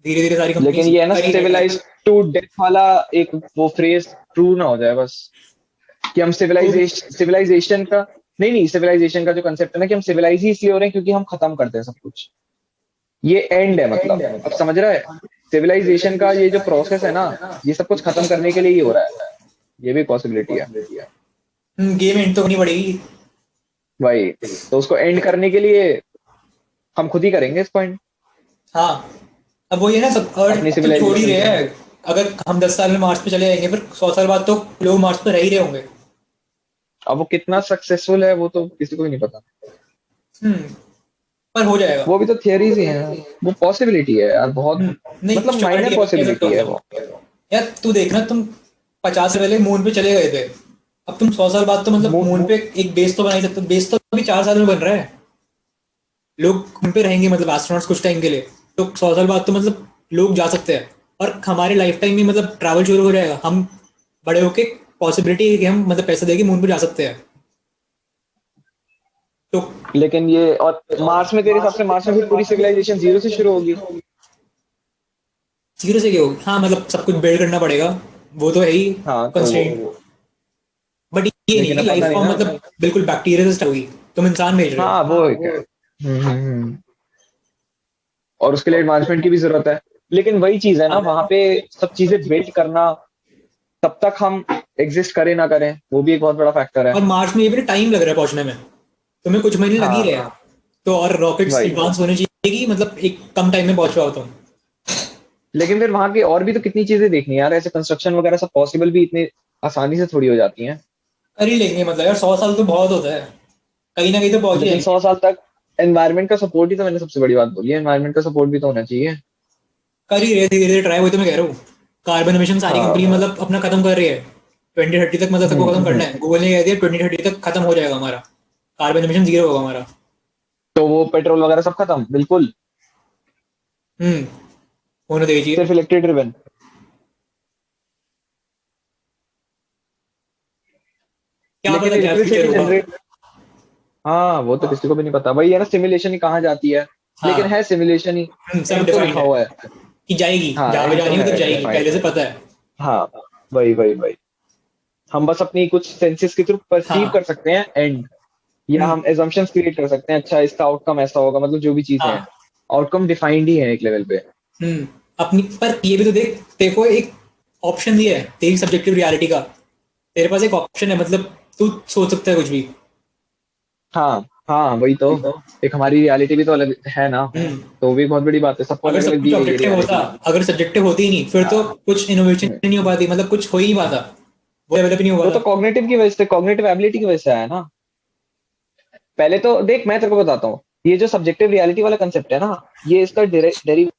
धीरे धीरे सारी लेकिन कंपनीज ये है ना, कर ही रहे हैं। सिविलाइज टू डेथ वाला एक वो फ्रेज ट्रू ना हो जाए बस, कि हम तो सिविलाइजेशन का, नहीं नहीं, सिविलाइजेशन का जो कंसेप्ट है ना, कि हम सिविलाइज ही इसलिए हो रहे हैं क्योंकि हम खत्म करते हैं सब कुछ, ये एंड है मतलब, अब समझ रहा है? सिविलाइजेशन का ये जो प्रोसेस है ना, ये सब कुछ खत्म करने के लिए ही हो रहा है, ये भी पॉसिबिलिटी है गेम एंड तो करनी पड़ेगी। भाई। तो उसको एंड करने के लिए हम खुद ही करेंगे इसको एंड, हाँ, अब वही है ना, सब अपनी अर्थ तो छोड़ ही सिविलाइजेशन रहे को। हैं। अगर हम 10 साल में मार्स पे चले जाएंगे, फिर 100 साल बाद तो लोग मार्स पे रह ही रहे होंगे। अब वो कितना सक्सेसफुल है वो तो किसी को भी नहीं पता, हम्म पर हो जाएगा। वो भी तो थियरीज ही हैं, वो पॉसिबिलिटी है यार बहुत, नहीं, मतलब माइनर श्योरिटी है, कह सकते पॉसिबिलिटी है हो वो। तुम। यार तू देखना, तुम 50 से पहले मून पे चले गए थे, अब तुम 100 साल बाद तो मतलब मून, मून पे एक बेस तो बना ही सकते हो। बेस तो अभी 4 साल में बन रहा है, लोग मून पे रहेंगे मतलब एस्ट्रोनॉट्स कुछ टाइम के लिए। तो 100 साल बाद तो मतलब लोग जा सकते हैं, और हमारे लाइफ टाइम में मतलब ट्रैवल शुरू हो जाएगा। हम बड़े होके पॉसिबिलिटी है कि हम मतलब पैसे देके मून पे जा सकते हैं। तो लेकिन ये और मार्स में, तेरे हिसाब से मार्स में फिर पूरी सिविलाइजेशन जीरो से शुरू होगी? जीरो से क्या होगी? हाँ मतलब सब कुछ बिल्ड करना पड़ेगा, वो तो है ही हाँ तो कंस्ट्रेंट। बट ये नहीं लेकिन है कि अब पता लाइफ नहीं फॉर्म ना। मतलब बिल्कुल बैक्टीरिया से स्टार्ट होगी। तुम इंसान भेज रहे हो। हाँ वो एक है। और उसके लिए एडवांसमेंट की भी जरूरत है, लेकिन वही चीज है ना, वहां पे सब चीजें बिल्ड करना, तब तक हम एग्जिस्ट करें ना करें, वो भी एक बहुत बड़ा फैक्टर है। और मार्च में ये भी टाइम लग रहा है पहुंचने में, तुम्हें कुछ महीने लग ही रहे हाँ हैं। तो और रॉकेट्स वही, एडवांस होने चाहिए कि मतलब एक कम टाइम में पहुंच पाओ तुम। लेकिन फिर वहां की और भी तो कितनी चीजें देखनी है यार, ऐसे कंस्ट्रक्शन वगैरह सब पॉसिबल भी इतनी आसानी से थोड़ी हो जाती हैं। कर ही लेंगे मतलब यार, 100 साल तो बहुत होता है, कहीं ना कहीं तो पहुंच ही लेकिन जाएंगे। 100 साल तक एनवायरनमेंट का सपोर्ट ही तो, मैंने सबसे बड़ी बात बोली है, एनवायरनमेंट का सपोर्ट भी तो होना चाहिए। कर ही रहे, धीरे धीरे ट्राई, वही तो मैं कह रहा हूँ। कार्बन एमिशन सारी कंपनी हाँ। मतलब अपना खत्म कर रही है, 2030 तक मतलब सबको खत्म करना है। गूगल ने कह दिया 2030 तक खत्म हो जाएगा हमारा, कार्बन एमिशन जीरो होगा हमारा। तो वो पेट्रोल वगैरह सब खत्म बिल्कुल, हम्म होने दीजिए। सिर्फ इलेक्ट्रिक ड्रिवन। क्या लेकिन पता क्या फ्यूचर इलेक्ट्रिसिटी होगा। जनरेट, हाँ वो तो किसी को भी नहीं पता, वही है ना, सिमुलेशन ही कहाँ जाती है, लेकिन हाँ, है सिमुलेशन ही, सब एंड तो डिफाइंड लिखा है हुआ है। कि जाएगी, हाँ जहाँ पे एंड तो जानी है उधर है जाएगी, डिफाइंड। पहले से पता है। हाँ वही वही वही, हम बस अपनी कुछ सेंसेस के थ्रू परसीव कर हाँ। सकते हैं एंड, या हम्म हम एजम्पशंस क्रिएट कर सकते हैं, अच्छा इसका आउटकम ऐसा होगा, मतलब जो भी चीजें हैं, हाँ। आउटकम डिफाइंड ही है एक लेवल पे। हम्म अपनी पर ये भी तो देख, देखो एक ऑप्शन दिया है तेरी सब्जेक्टिव रियलिटी का। तेरे पास एक ऑप्शन है, मतलब तू सोच सकता है कुछ भी। हाँ हाँ वही तो, एक हमारी रियलिटी भी तो अलग है ना, हम्म तो वो भी बहुत बड़ी बात है, सबको अगर अलग सब अलग कुछ दी गई है ऑब्जेक्टिव होता, रियलिटी। अगर सब्जेक्टिव होती ही नहीं, फिर तो हाँ। कुछ इनोवेशन हम्म। नहीं हो पाती, मतलब कुछ हो ही नहीं पाता, वो डेवलप नहीं हो वो तो पाता। कॉग्निटिव की वजह से, कॉग्निटिव एबिलिटी की वजह से आया ना। पहले तो देख, मैं तेरे को बताता हूँ, ये जो सब्जेक्टिव रियलिटी वाला कंसेप्ट है ना, ये इसका डेरी,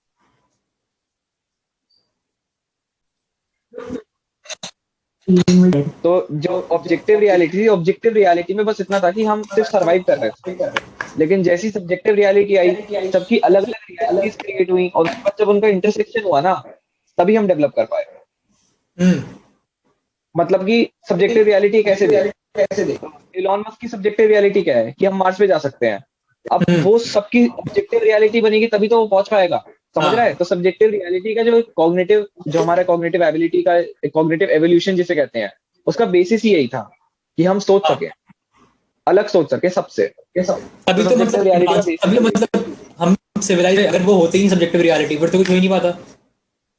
तो जो ऑब्जेक्टिव रियलिटी थी, ऑब्जेक्टिव रियलिटी में बस इतना था कि हम सिर्फ सरवाइव कर रहे थे, लेकिन जैसी सब्जेक्टिव रियलिटी आई, सबकी अलग अलग रियलिटीज क्रिएट हुई, और उसके बाद जब उनका इंटरसेक्शन हुआ ना, तभी हम डेवलप कर पाए। हम्म मतलब कि सब्जेक्टिव रियलिटी कैसे देख, इलॉन मस्क की सब्जेक्टिव रियलिटी क्या है कि हम मार्स पे जा सकते हैं, अब हम्म वो सबकी ऑब्जेक्टिव रियलिटी बनेगी तभी तो वो पहुंच पाएगा, समझ रहा है? हाँ तो सब्जेक्टिव रियलिटी का जो कॉग्निटिव, जो हमारा कॉग्निटिव एबिलिटी का कॉग्निटिव एवोल्यूशन जिसे कहते हैं, उसका बेसिस ही यही था कि हम सोच हाँ। सके, अलग सोच सके सबसे, तो तभी तो सब्जेक्टिव मतलब रियलिटी का एडवांस, बेसिस तभी ही यही था। मतलब हम सिविलाइज, अगर वो होते ही नहीं सब्जेक्टिव रियलिटी, फिर तो कुछ हो ही नहीं पाता।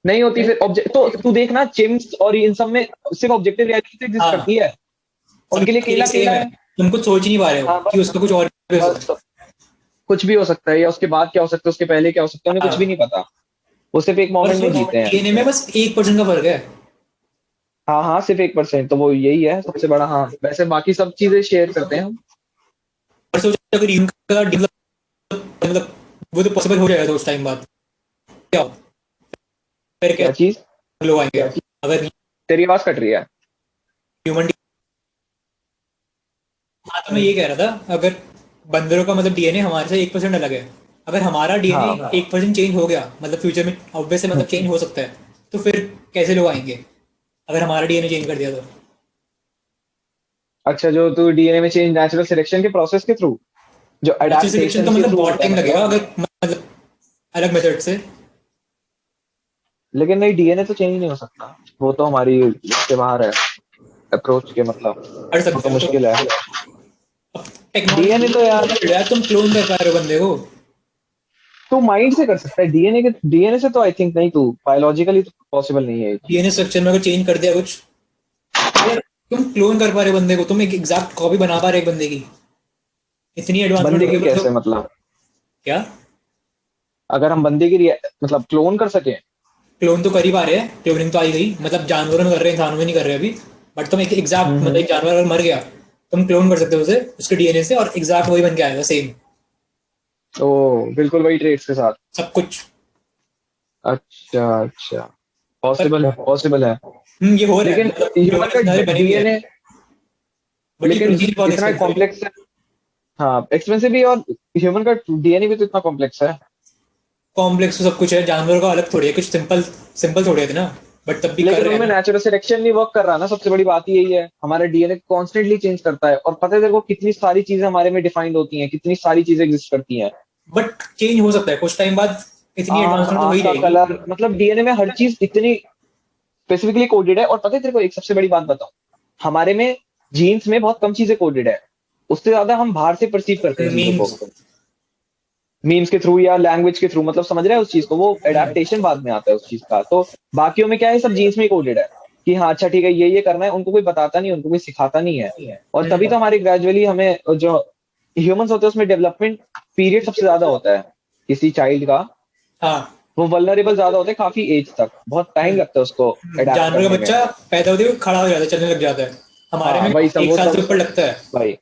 नहीं होती फिर ऑब्जेक्ट, तो तू देखना चिम्स और इन सब में सिर्फ ऑब्जेक्टिव रियलिटी एग्जिस्ट करती हाँ, है, उनके लिए सबके लिए केला सेम केला है, है। तुम कुछ सोच ही नहीं पा रहे हो हाँ कि बस, उसका कुछ और भी हो सकता बस कुछ भी हो सकता है, या उसके बाद क्या हो सकता है, उसके पहले क्या हो सकता है, उन्हें है। कुछ भी हाँ, नहीं पता, वो सिर्फ एक और मोमेंट में सोच, जीते हैं। डीएनए में बस 1% का फर्क है। हाँ हाँ सिर्फ 1%, तो वो यही है सबसे बड़ा, हाँ वैसे बाकी सब चीजें शेयर करते हैं हम। और सोच अगर ह्यूमन का डेवलप, मतलब वो तो पॉसिबल हो जाएगा तो उस टाइम बाद क्या हो? फिर क्या क्या चीज? लोग आएंगे अगर तेरी आवाज कट रही है। ह्यूमन। हाँ तो मैं ये कह रहा था, अगर बंदरों का मतलब डीएनए हमारे से 1% अलग है, अगर हमारा डीएनए हाँ 1% चेंज हो गया, मतलब फ्यूचर में ऑब्वियस है, मतलब चेंज हो सकता है। तो फिर कैसे लोग आएंगे अगर हमारा डीएनए चेंज कर दिया तो? अच्छा, जो तू डीएनए में चेंज नेचुरल सिलेक्शन के प्रोसेस के थ्रू, जो नेचुरल सिलेक्शन अडेप्टेशन तो के मतलब थ्रू बहुत होता है टाइम लगेगा मतलब। अगर मतलब अलग मेथड से। लेकिन नहीं, डीएनए तो चेंज नहीं हो सकता, वो तो हमारी इसके बाहर है, अप्रोच के मतलब, कर वो सकते तो हो तो। मुश्किल है। अब टेक्नोलॉजी डीएनए तो यार यार तुम क्लोन कर पा रहे हो बंदे को। तू माइंड से कर सकता है, डीएनए से तो आई थिंक नहीं, तू बायोलॉजिकली तो पॉसिबल नहीं है ये चीज। डीएनए स्ट्रक्चर में अगर चेंज कर दिया कुछ, यार तुम क्लोन कर पा रहे हो बंदे को, तुम एक एग्जैक्ट कॉपी बना पा रहे हो एक बंदे की, इतनी एडवांसमेंट बंदे हो की गई कैसे मतलब। मतलब? क्या? अगर हम बंदे की मतलब क्लोन कर सके? क्लोन तो कर ही पा रहे हैं, क्लोनिंग तो आई गई, मतलब जानवरों में कर रहे हैं, इंसानों में नहीं कर रहे अभी। बट तुम एक एग्जैक्ट मतलब हम्म। एक जानवर अगर मर गया, तुम क्लोन कर सकते हो उसे उसके डीएनए से, और एग्जैक्ट वही बन के आएगा सेम ओ, बिल्कुल वही ट्रेड्स के साथ। सब कुछ। अच्छा अच्छा, पर पॉसिबल पॉसिबल है। ये हो रहा है, लेकिन मतलब ह्यूमन का ह्यूमन सारे बने भी है। डीएनए, बट ये लेकिन प्रोसीजर बहुत इतना एक्सपेंसिव है। कॉम्प्लेक्स है। हाँ, एक्सपेंसिव भी, और ह्यूमन का डीएनए भी तो इतना कॉम्प्लेक्स है। कॉम्प्लेक्स तो सब कुछ है, जानवरों का अलग थोड़ी है, कुछ सिंपल सिंपल थोड़ी है ना, बट तब भी कर लेकिन रहे हैं उनमें ना। नेचुरल सिलेक्शन नहीं वर्क कर रहा ना, सबसे बड़ी बात यही है। हमारा डीएनए कॉन्स्टेंटली चेंज करता है, और पता है तेरे को कितनी सारी चीजें हमारे में डिफाइंड होती हैं, कितनी सारी चीजें एग्जिस्ट करती हैं। बट चेंज हो सकता है कुछ टाइम बाद, इतनी आंख एडवांसमेंट तो हो आंख ही का जाएगी। कलर, मतलब डीएनए में हर चीज इतनी स्पेसिफिकली कोडेड है। और पता है तेरे को, एक सबसे बड़ी बात बताऊं, हमारे में जीन्स में बहुत कम चीजें कोडेड है, उससे ज्यादा हम बाहर से परसीव करते हैं चीजों को, मीम्स। मीम्स के थ्रू या लैंग्वेज के थ्रू, मतलब समझ रहे हैं उस चीज को, वो एडेप्टेशन बाद में आता है उस चीज का। तो बाकियों में क्या है, सब जीन्स में ही कोडेड है कि हाँ अच्छा ठीक है, ये करना है, उनको कोई बताता नहीं, उनको कोई सिखाता नहीं है। और तभी तो हमारे ग्रेजुअली हमें जो ह्यूमंस होते हैं उसमें डेवलपमेंट पीरियड सबसे ज्यादा होता है किसी चाइल्ड का। हाँ। वो वल्नरेबल ज्यादा होते हैं काफी एज तक, बहुत टाइम लगता है उसको अडेप्ट जानवर का करने में। बच्चा पैदा होते हुए खड़ा हो जाता है, चलने लग जाता है। हमारे हाँ में वही सब, एक वो साल सब से ऊपर लगता है। भाई,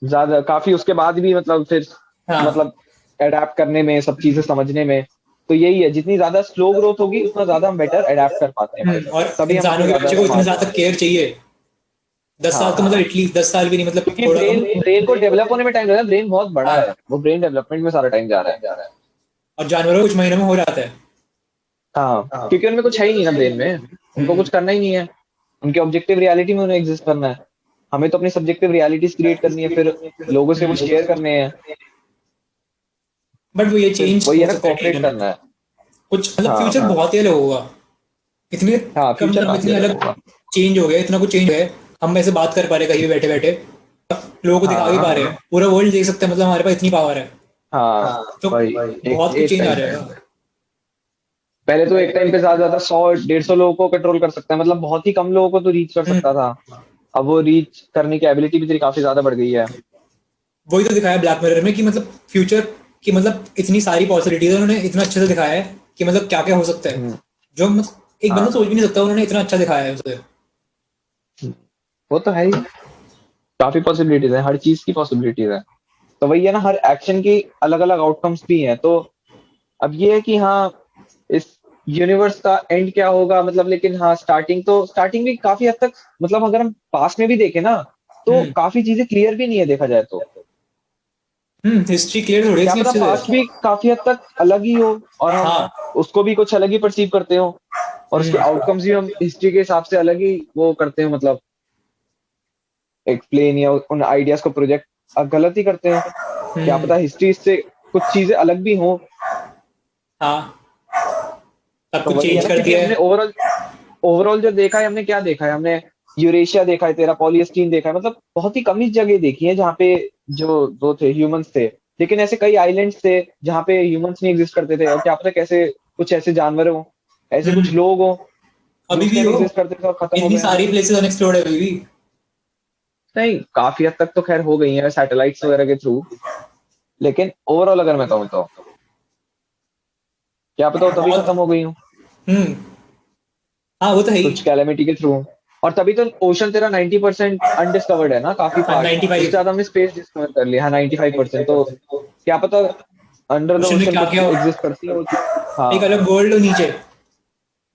ज्यादा काफी उसके बाद भी मतलब फिर, हाँ। मतलब अडेप्ट करने में, सब चीजें समझने में। तो यही है, जितनी ज्यादा स्लो ग्रोथ होगी उतना ज्यादा हम बेटर अडेप्ट कर पाते हैं भाई, और तभी हम इंसानों अपनी के ज्यादा बच्चे को इतने स्मार्ट ज्यादा होते हैं। केयर चाहिए। 10 साल तो मतलब हाँ, एटलीस्ट 10 साल भी नहीं, मतलब क्योंकि थोड़ा कम। ब्रेन ब्रेन को डेवलप होने में टाइम लगता है, ब्रेन बहुत बड़ा हाँ। है, वो ब्रेन डेवलपमेंट में सारा टाइम जा रहा है। और जानवरों को कुछ महीनों में हो जाता है। हाँ, क्योंकि उनमें कुछ है ही नहीं ना ब्रेन में, उनको कुछ करना ही नहीं है, उनके ऑब्जेक्टिव रियलिटी में उन्हें एग्जिस्ट करना है। हमें तो अपनी सब्जेक्टिव रियलिटीज क्रिएट करनी है, फिर लोगों से वो शेयर करने हैं, बट वो ये फिर चेंज वही हो है ना, सकता है कोऑपरेट डीएनए में करना है। कुछ, मतलब हाँ फ्यूचर बहुत ही अलग होगा। इतने हाँ, कम फ्यूचर समय में काफी इतनी अलग अलग होगा। चेंज हो गया, इतना कुछ चेंज है। हम ऐसे बात कर पा रहे हैं कहीं भी बैठे बैठे, लोगों को दिखा भी पा हाँ रहे हैं, पूरा वर्ल्ड देख सकते हैं, मतलब हमारे पास इतनी पावर है। हाँ, तो भाई, एक बहुत कुछ एक चेंज आ टाइम पे, जाएगा। पहले तो एक टाइम पे ज्यादा ज्यादा 100 150 लोगों को कंट्रोल कर सकता है, मतलब बहुत ही कम लोगों को तो रीच कर सकता था। अब वो रीच करने की एबिलिटी भी तेरी काफी ज्यादा बढ़ गई है। वही तो दिखाया ब्लैक मिरर में कि मतलब फ्यूचर की, मतलब इतनी सारी पॉसिबिलिटीज है, उन्होंने इतना अच्छे से दिखाया है कि मतलब क्या क्या हो सकता है, हम्म। जो मतलब एक बंदा हाँ, सोच भी नहीं सकता, उन्होंने इतना अच्छा दिखाया है उसे। वो तो है ही, काफी पॉसिबिलिटीज है, हर चीज की पॉसिबिलिटीज है। तो वही है ना, हर एक्शन की अलग अलग आउटकम्स भी हैं। तो अब ये है कि हाँ, इस यूनिवर्स का एंड क्या होगा मतलब, लेकिन हाँ स्टार्टिंग भी काफी हद तक, मतलब अगर हम पास में भी देखें ना, तो हम्म। काफी चीजें क्लियर भी नहीं है देखा जाए तो। हिस्ट्री क्लियर थोड़ी है क्या इतनी पता अच्छे पास्ट से। भी काफी हद तक अलग ही हो, और हम हाँ। उसको भी कुछ अलग ही परसीव करते हो, और उसके आउटकम्स भी हम हिस्ट्री के हिसाब से अलग ही वो करते हो, मतलब एक्सप्लेन या उन आइडियाज को प्रोजेक्ट गलत ही करते हो। क्या हम्म। पता हिस्ट्री से कुछ चीजें अलग भी हो। हाँ। सब तो कुछ वही है चेंज ना, कर क्योंकि दिया हमने है। ओवरऑल ओवरऑल जो देखा है, हमने क्या देखा है, हमने यूरेशिया देखा है, तेरा पॉलियस्टीन देखा है, मतलब बहुत ही कम ही जगह देखी है जहाँ पे जो वो थे ह्यूमंस थे। लेकिन ऐसे कई आइलैंड्स थे जहाँ पे ह्यूमंस नहीं एग्जिस्ट करते थे, और क्या पता कैसे कुछ ऐसे जानवर हो, ऐसे कुछ हम्म। लोग हो जो अभी उस भी टाइम हो, एग्जिस्ट करते थे और खत्म हो इतनी गए हो। सारी प्लेसेस अनएक्सप्लोर्ड है अभी भी। नहीं, काफी हद तक तो खैर हो गई है सैटेलाइट्स वगैरह के थ्रू, लेकिन ओवरऑल अगर मैं कहूँ तो क्या पता वो तभी बहुत। खत्म हो गई हूँ, हम्म। हाँ वो तो है ही। कुछ कैलेमिटी के थ्रू। और तभी तो ओशन तेरा 90% अनडिस्कवर्ड है ना, काफी पार्ट, उससे 95। ज्यादा हमने स्पेस डिस्कवर कर लिया है 95%। तो क्या पता अंडर द ओशन में ओशन क्या कुछ क्या, एग्जिस्ट करती है वो चीज। एक हाँ, अलग वर्ल्ड हो नीचे।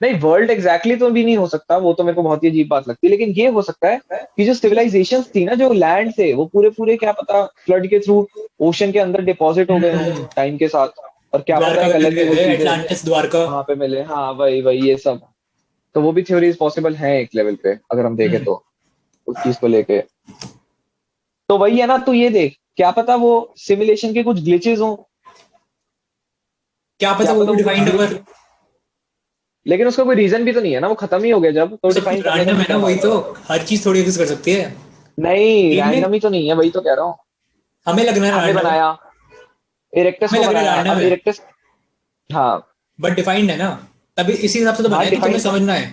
नहीं वर्ल्ड एग्जैक्टली तो भी नहीं हो सकता, वो तो मेरे को बहुत ही अजीब बात लगती है, लेकिन ये हो सकता है कि जो सिविलाइजेशंस थी ना, जो लैंड से, वो पूरे पूरे क्या पता फ्लड के थ्रू ओशन के अंदर डिपॉजिट हो गए हों टाइम के साथ, और क्या पता द्वारका एक में मिल अलग ही गए वो थे, चीजें एटलांटिस द्वारका। वहां पे मिले। हाँ, वही वही ये सब, तो वो भी थ्योरीज पॉसिबल है एक लेवल पे, अगर हम देखें तो उस चीज को लेके। तो वही है ना, तू ये देख, क्या पता वो सिमुलेशन के कुछ ग्लिचेस हो, क्या पता क्या वो पता भी वो कुछ डिफाइंड ग्लिच, अगर लेकिन उसका कोई रीजन भी तो नहीं है ना, वो खत्म ही हो गया जब, तो सब डिफाइन कुछ करने का रैंडम फिर है ना, क्या वही फायदा तो है। हर चीज थोड़ी एग्जिस्ट कर सकती है नहीं गेम में। रैंडम ही तो नहीं है, वही तो कह रहा हूँ। हमें लग रहा है हमें रैंडम है, बनाया, इरेक्टस हमें को लग रहा है बनाया, रैंडम अब है, इरेक्टस, हाँ बट डिफाइंड है ना। तभी इसी हिसाब से तो हाँ बनाया कि तुम्हें डिफाइन, समझना है।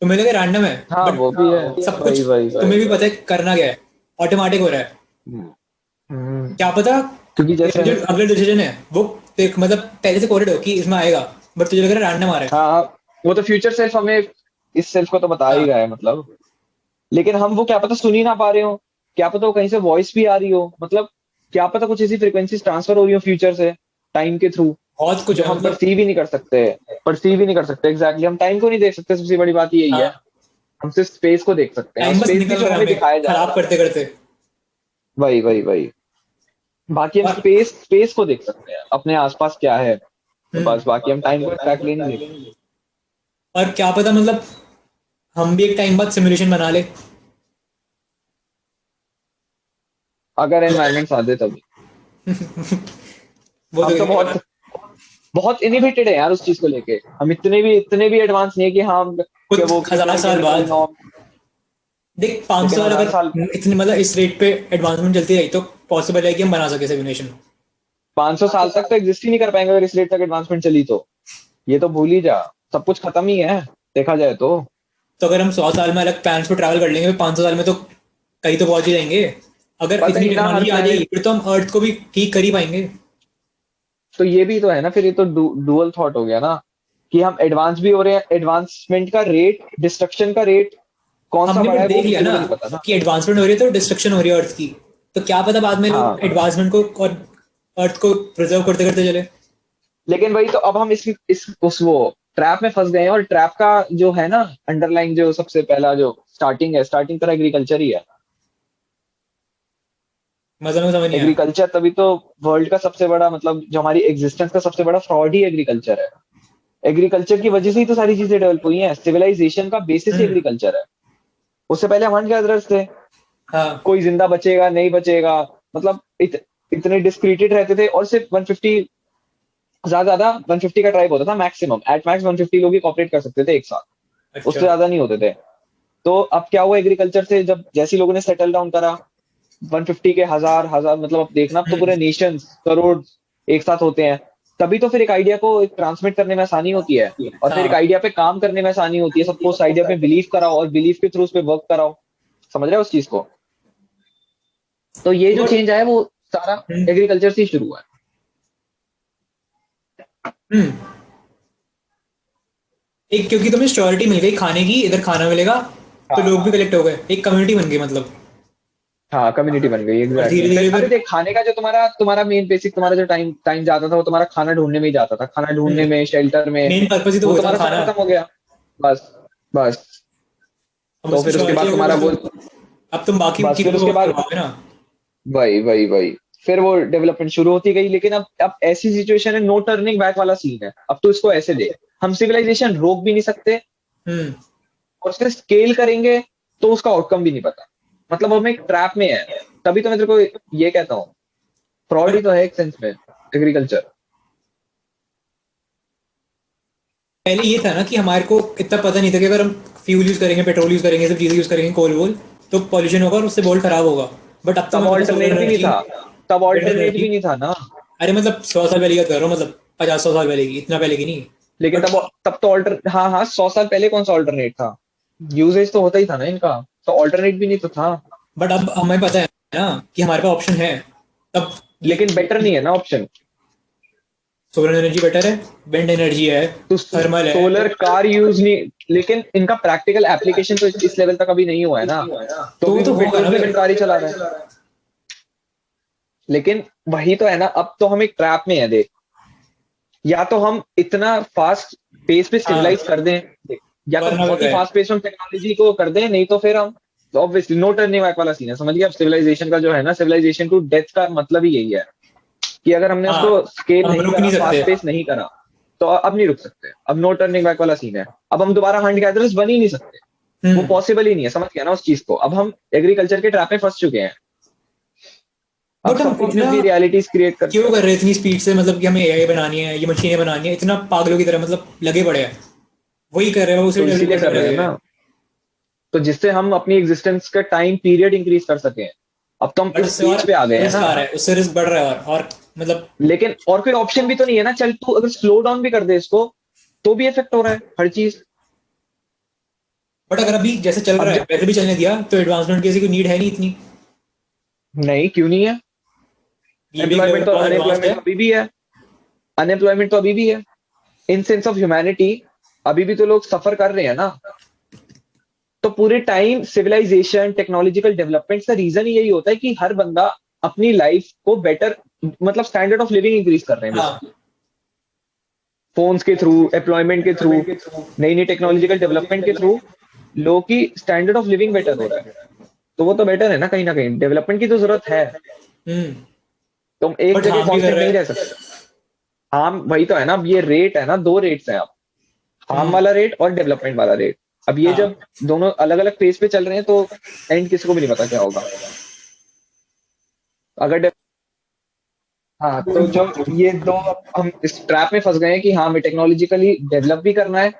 तुम्हें लगे रैंडम है, हाँ बट वो भी है, सब वही कुछ वही वही। तुम्हें भी पता है करना क्या है, ऑटोमेटिक हो रहा है। हम्म, हम्म, क्या पता क्योंकि तेरा जैसे, जो अगला डिसीजन है वो देख मतलब पहले से कोडेड हो कि इसमें आएगा, बट तुझे लग रहा है रैंडम आ रहा है। हाँ वो तो फ्यूचर सेल्फ हमें इस सेल्फ को तो बता ही हाँ, रहा है मतलब, लेकिन हम वो क्या पता सुन ही ना पा रहे हो, क्या पता वो कहीं से वॉइस भी आ रही हो, मतलब क्या पता कुछ ऐसी फ्रिक्वेंसीज ट्रांसफर हो रही हो फ्यूचर से टाइम के थ्रू, बहुत कुछ जो है हम मतलब। परसीव ही नहीं कर सकते, परसीव ही नहीं कर सकते एग्जैक्टली, हम टाइम को नहीं देख सकते, सबसे बड़ी बात यही है। हाँ, हम सिर्फ स्पेस को देख सकते हैं, और टाइम बस स्पेस भी निकल जो रहा है हमें हमें दिखाया जा रहा खराब है, करते करते। वही वही वही, बाकी हम और स्पेस स्पेस को देख सकते हैं अपने आसपास क्या है, तो हम्म, बस बाकी हम टाइम को एग्जैक्टली नहीं देख सकते। और क्या पता मतलब हम भी एक टाइम बाद सिमुलेशन बना ले। अगर एनवायरमेंट साथ दे तभी। वो तो हम तो नहीं बहुत पता। बहुत इनोवेटेड है यार उस चीज को लेके, हम इतने भी एडवांस नहीं है कि हाँ कि कुछ वो हजार साल केमिकल बाद नॉर्म, देख 500 लेकिन साल हजार अगर साल इतने मतलब इस रेट पे एडवांसमेंट चलती रही तो पॉसिबल है कि हम बना सके सिमुलेशन। 500 साल तक तो एग्जिस्ट ही नहीं कर पाएंगे अगर इस रेट तक एडवांसमेंट चली तो, ये तो भूल ही जा, सब कुछ खत्म ही है देखा जाए तो। तो अगर हम 100 साल में अलग प्लैनेट्स पे ट्रैवल कर लेंगे, 500 साल में तो कहीं तो पहुंच ही जाएंगे। अगर पता इतनी नहीं ना हर टेक्नोलॉजी आ जाएगी प्लेनेट, फिर तो हम अर्थ को भी ठीक कर ही पाएंगे। तो ये भी तो है ना, फिर ये तो डुअल थॉट हो गया ना, कि हम एडवांस भी हो रहे हैं, एडवांसमेंट का रेट, डिस्ट्रक्शन का रेट कौन सा हमने बढ़ा बट है वो देख लिया किसी को ना भी नहीं पता ना। कि एडवांसमेंट हो रही है तो डिस्ट्रक्शन हो रही है अर्थ की। तो क्या पता बाद में लोग हाँ एडवांसमेंट को और अर्थ को प्रिजर्व करते करते चले। लेकिन वही तो, अब हम इस उस वो ट्रैप में फंस गए हैं, और ट्रैप का जो है ना अंडरलाइन, जो सबसे पहला जो स्टार्टिंग है, स्टार्टिंग तरह एग्रीकल्चर ही है। मजा में समझ नहीं आया। एग्रीकल्चर तभी तो वर्ल्ड का सबसे बड़ा, मतलब जो हमारी एग्जिस्टेंस का सबसे बड़ा फ्रॉड ही एग्रीकल्चर है। एग्रीकल्चर की वजह से ही तो सारी चीजें डेवलप हुई हैं, सिविलाइजेशन का बेसिस ही हम्म, एग्रीकल्चर है। उससे पहले हम हंट गैदरर्स थे, हाँ, कोई जिंदा बचेगा नहीं बचेगा, मतलब इतने डिस्क्रीटेड रहते थे, और सिर्फ 150, ज्यादा 150 का ट्राइब होता था मैक्सिमम, एट मैक्स 150 लोग ही कॉपरेट कर सकते थे एक साथ, अच्छा। उससे ज्यादा नहीं होते थे। तो अब क्या हुआ, एग्रीकल्चर से जब जैसे लोगों ने सेटल डाउन करा, 150 के हजार हजार, मतलब अब देखना, अब तो पूरे हम्म, नेशंस करोड़ एक साथ होते हैं, तभी तो फिर एक आइडिया को ट्रांसमिट करने में आसानी होती है, और फिर एक हाँ, आइडिया पे काम करने में आसानी होती है, सबको उस आइडिया पे बिलीव कराओ और बिलीव के थ्रू उस पे वर्क कराओ, समझ रहे हो उस चीज को। तो ये जो और चेंज आया वो सारा हम्म, एग्रीकल्चर से ही शुरू हुआ है। हम्म, एक क्योंकि तुम्हें श्योरिटी मिल गई खाने की, इधर खाना मिलेगा तो लोग भी हाँ कलेक्ट हो गए, एक कम्युनिटी बन गई मतलब। हाँ कम्युनिटी बन गई और एग्जैक्टली धीरे exactly। धीरे फिर अरे फिर देख, खाने का जो तुम्हारा तुम्हारा मेन बेसिक, तुम्हारा जो टाइम टाइम जाता था वो तुम्हारा खाना ढूंढने में ही जाता था, खाना ढूंढने में, शेल्टर में, मेन पर्पज ही तो वो वही था तुम्हारा सब खाना। खत्म हो गया, बस बस। अब तो उसकी फिर उसके श्योरिटी बाद हो गई तुम्हारा बस, वो, अब तुम बाकी बस फिर चीजों को उसके वर्क बाद करवाओगे ना। वही वही वही, फिर वो डेवलपमेंट शुरू होती गई, लेकिन अब ऐसी सिचुएशन है, नो टर्निंग बैक वाला सीन है, अब तो इसको ऐसे दे, हम सिविलाइजेशन रोक भी नहीं सकते, हम्म, और उसके स्केल करेंगे तो उसका आउटकम भी नहीं पता, मतलब हम एक ट्रैप में है। तभी तो मैं तेरे को ये कहता हूँ, फ्रॉड पर ही तो है एक सेंस में एग्रीकल्चर। पहले ये था ना कि हमारे को इतना पता नहीं था कि अगर हम फ्यूल यूज करेंगे, पेट्रोल यूज करेंगे, सब चीजें यूज करेंगे, कोल वोल, तो पॉल्यूशन होगा और उससे वर्ल्ड खराब होगा। बट अब तो तब हमें पता सोलर ऑल्टरनेट भी नहीं एनर्जी, था, तब विंड ऑल्टरनेट एनर्जी। भी नहीं था ना। अरे मतलब 100 साल पहले की बात कर रहा हूँ, मतलब 50 100 साल पहले की, इतना पहले की नहीं। लेकिन बट तब तो ऑल्टर, हाँ हाँ 100 साल पहले कौन सा ऑल्टरनेट था, यूजेज तो होता ही था ना इनका, तो ऑल्टरनेट भी नहीं तो था। बट अब हमें पता है ना कि हमारे पास ऑप्शन है। तब ये लेकिन बेटर नहीं है ना ऑप्शन, सोलर एनर्जी बेटर है, विंड एनर्जी है, तो थर्मल है। सोलर कार यूज नहीं, लेकिन इनका प्रैक्टिकल एप्लीकेशन तो इस लेवल तक अभी नहीं हुआ है ना, तो तो वो अभी तो भी होगा पेट्रोल ना पे फिर। विंड कार ही चला रहा है। लेकिन वही तो है ना, अब तो हम एक ट्रैप में है देख, या तो हम इतना फास्ट पेस पे हाँ, सिविलाइज कर दें, या तो वरना फिर बहुत ही गए। फास्ट पेस में हम टेक्नोलॉजी को कर दें, नहीं तो फिर हम, तो ऑब्वियसली नो टर्निंग बैक वाला सीन है, समझ गया। अब सिविलाइजेशन का जो है ना, सिविलाइजेशन टू डेथ का मतलब ही यही है, कि अगर हमने हाँ, उसको स्केल हम नहीं रुक करा, नहीं सकते। फास्ट पेस नहीं करा, तो अब नहीं रुक सकते, अब नो टर्निंग बैक वाला सीन है। अब हम दोबारा हंट गैदरर्स बन ही नहीं सकते, वो पॉसिबल ही नहीं है, समझ गया ना उस चीज को। अब हम एग्रीकल्चर के ट्रैप में फंस चुके हैं, अब बट हम सबको अपनी इतना अपनी रियलिटीज क्रिएट करते क्यों हैं। कर रहे हैं इतनी स्पीड से, मतलब कि हमें एआई बनानी है, ये मशीनें बनानी है, इतना पागलों की तरह मतलब लगे पड़े हैं, वही कर रहे हैं, उसे तो डेवलप इसीलिए करने कर में रहे हैं लगे हुए ना, हैं। तो जिससे हम अपनी एग्जिस्टेंस का टाइम पीरियड इंक्रीज कर सकें। अब तो हम बट उस उससे और स्टेज पे आ गए हैं रिस्क ना। आ रहा है, उससे रिस्क बढ़ रहा है, और मतलब। लेकिन और कोई ऑप्शन भी तो नहीं है ना, चल तू अगर स्लो डाउन भी कर दे इसको तो भी इफेक्ट हो रहा है हर चीज। बट अगर अभी जैसे चल अब रहा है जब वैसे भी चलने दिया तो एडवांसमेंट की ऐसी कोई नीड है नहीं इतनी। नहीं, क्यों नहीं है? ये भी एक लेवल एम्प्लॉयमेंट तो, बहुत एडवांस्ड अनएम्प्लॉयमेंट है। तो अभी भी है, अनएम्प्लॉयमेंट तो अभी भी है। इन सेंस ऑफ ह्यूमैनिटी अभी भी तो लोग सफर कर रहे हैं ना। तो पूरे टाइम सिविलाइजेशन टेक्नोलॉजिकल डेवलपमेंट का रीजन ही यही होता है कि हर बंदा अपनी लाइफ को बेटर, मतलब स्टैंडर्ड ऑफ लिविंग इंक्रीज कर रहे हैं हाँ। बेसिकली, फोन्स के थ्रू, एम्प्लॉयमेंट के थ्रू, नई नई टेक्नोलॉजिकल डेवलपमेंट के थ्रू लोगों की स्टैंडर्ड ऑफ लिविंग बेटर हो रहा है। तो वो तो बेटर है ना कहीं डेवलपमेंट की तो जरूरत है। हम्म। तुम एक बट जगह हार्म भी कर कांस्टेंट रहा नहीं है। रह सकते। हार्म वही तो है ना, अब ये रेट है ना, दो रेट्स हैं अब, हार्म हम्म। वाला रेट और डेवलपमेंट वाला रेट। अब ये हाँ। जब दोनों अलग अलग फेज पे चल रहे हैं तो एंड किसी को भी नहीं पता क्या होगा। अगर हाँ, तो जब ये दो, अब हम इस ट्रैप में फंस गए हैं कि हाँ हमें टेक्नोलॉजिकली डेवलप भी करना है,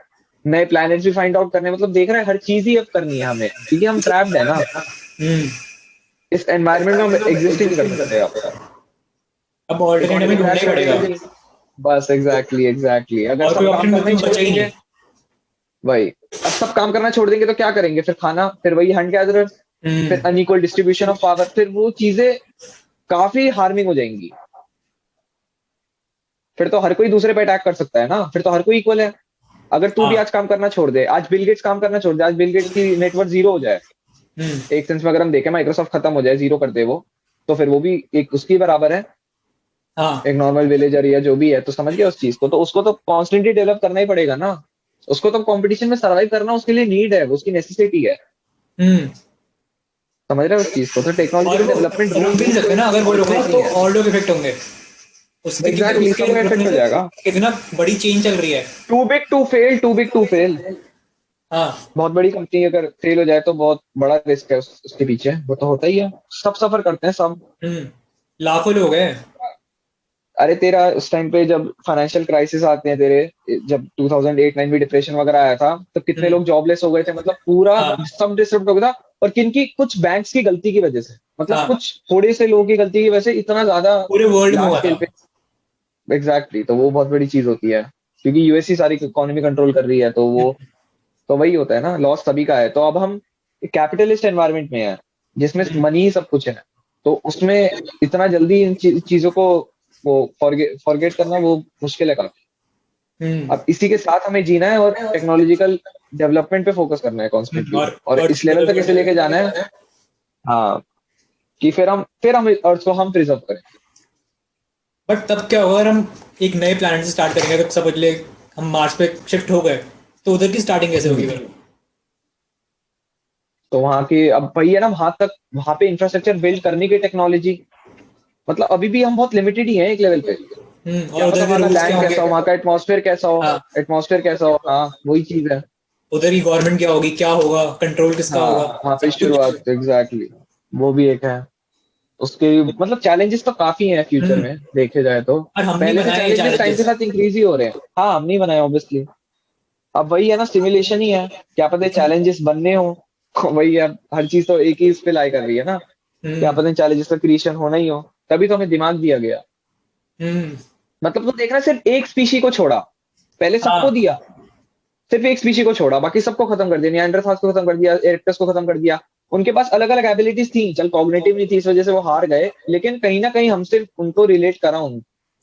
नए प्लैनेट्स भी फाइंड आउट करने हैं, मतलब देख रहे हैं हर चीज ही अब करनी है हमें, क्योंकि हम ट्रैप्ड है ना, हम्म। इस एनवायरनमेंट में हम एग्जिस्ट ही नहीं कर सकते अब। अब ऑल्टरनेट हमें इकोनॉमी ढूंढना क्रैश ही कर पड़ेगा। जाएगी। बस एग्जैक्टली एग्जैक्टली, अगर और कोई सब काम ऑप्शन करना ही छोड़ बचा ही देंगे। नहीं। वही, अब सब काम करना छोड़ देंगे तो क्या करेंगे फिर? खाना, फिर वही हंट गैदरर्स, फिर हम्म। अनइक्वल डिस्ट्रीब्यूशन ऑफ पावर, फिर वो चीजें काफी हार्मिंग हो जाएंगी। फिर तो हर कोई दूसरे पे अटैक कर सकता है ना, फिर तो हर कोई इक्वल है। अगर तू भी हाँ। आज काम करना छोड़ दे, आज बिल गेट्स काम करना छोड़ दे, आज बिल गेट्स की नेटवर्क जीरो हो जाए, हम्म। एक सेंस में अगर हम देखें माइक्रोसॉफ्ट खत्म हो जाए, जीरो कर दे वो, तो फिर वो भी एक उसकी बराबर है, हाँ। एक नॉर्मल विलेजर या जो भी है। तो समझ गया उस चीज को, तो उसको तो कॉन्स्टेंटली डेवलप करना ही पड़ेगा ना, उसको तो कंपटीशन में सर्वाइव करना उसके लिए नीड है, वो उसकी नेसेसिटी है। हम्म। समझ रहे हो उस चीज को? तो और टेक्नोलॉजिकल वो डेवलपमेंट रुक रूल भी नहीं बूस्ट सकते ना, अगर वो रुका अल्टीमेट तो नहीं है। और लोग इफेक्ट होंगे उसके, क्योंकि एग्जैक्टली, उसके सब इफेक्ट रुकने हो से जाएगा। कितना बड़ी चेंज चल रही है। Too big to fail, too big to fail. हाँ। बहुत बड़ी कंपनी अगर फेल हो जाए तो बहुत बड़ा रिस्क है उसके पीछे, वो तो होता ही है, सब सफर करते हैं सब। हम्म। लाखों लोग हैं। अरे तेरा उस टाइम पे जब फाइनेंशियल क्राइसिस आते हैं तेरे, जब 2008-9 में डिप्रेशन वगैरह आया था, तो कितने हम्म। लोग जॉबलेस हो गए थे, मतलब पूरा हाँ। सब डिस्टर्ब हो गया था। और किनकी? कुछ बैंक्स की गलती की वजह से, मतलब हाँ। कुछ थोड़े से लोगों की गलती की वजह से इतना ज्यादा पूरे वर्ल्ड में लार्ज हुआ था। स्केल पे। एग्जैक्टली, तो वो बहुत बड़ी चीज होती है, क्योंकि यूएस ही सारी इकोनॉमी कंट्रोल कर रही है, तो वो तो वही होता है ना, लॉस सभी का है। तो अब हम कैपिटलिस्ट एनवायरनमेंट में है, जिसमें हम्म। मनी ही सब कुछ है, तो उसमें इतना जल्दी इन चीजों को वो फॉरगेट करना वो मुश्किल है काफी। हम्म। अब इसी के साथ हमें जीना है और टेक्नोलॉजिकल डेवलपमेंट पे फोकस करना है कॉन्स्टेंटली, और और अर्थ इस को लेवल तक डेवलप इसे लेके जाना है। करना है। हाँ, कि फिर हम अर्थ को हम प्रिजर्व करें। बट तब क्या होगा अगर हम एक नए प्लैनेट से स्टार्ट करेंगे, तो समझ ले हम मार्स पे शिफ्ट हो गए, तो उधर की स्टार्टिंग कैसे होगी फिर? तो वहां की अब वही है ना, वहां पे इंफ्रास्ट्रक्चर बिल्ड करने की टेक्नोलॉजी, मतलब अभी भी हम बहुत लिमिटेड ही हैं एक लेवल पे। और क्या पता उधर के वहां का रूल्स क्या लैंड होंगे? कैसा हो, वहां का एटमॉस्फेयर कैसा हो, हाँ। एटमॉस्फेयर कैसा हो, हाँ वही चीज है। उधर की गवर्नमेंट क्या होगी, क्या होगा, कंट्रोल किसका हाँ, होगा, वहां पे सब कुछ। शुरुआत एग्जैक्टली exactly, वो भी एक है। उसके मतलब चैलेंजेस तो काफी हैं फ्यूचर हम्म। में देखे जाए तो। और हम नहीं पहले से बनाए ये चैलेंजेस टाइम के चैलेंजेस। साथ इंक्रीज ही हो रहे हैं। हाँ, हम नहीं बनाए ऑब्वियसली। अब वही है ना, सिमुलेशन ही है, क्या पता चैलेंजेस बनने हो। वही है, हर चीज तो एक ही इस पे लाई कर रही है ना, क्या हम्म। पता चैलेंजेस का क्रिएशन होना ही हो। तभी तो हमें दिमाग दिया गया। हम्म। मतलब तो देखना, सिर्फ एक स्पीशी को छोड़ा, पहले सबको हाँ। दिया, सिर्फ एक स्पीशी को छोड़ा, बाकी सबको खत्म कर दिया, निएंडरथाल्स को खत्म कर दिया, एरेक्टस को खत्म कर दिया। उनके पास अलग अलग एबिलिटीज थी, चल कॉग्निटिव नहीं थी, इस वजह से वो हार गए, लेकिन कहीं ना कहीं हमसे उनको रिलेट करा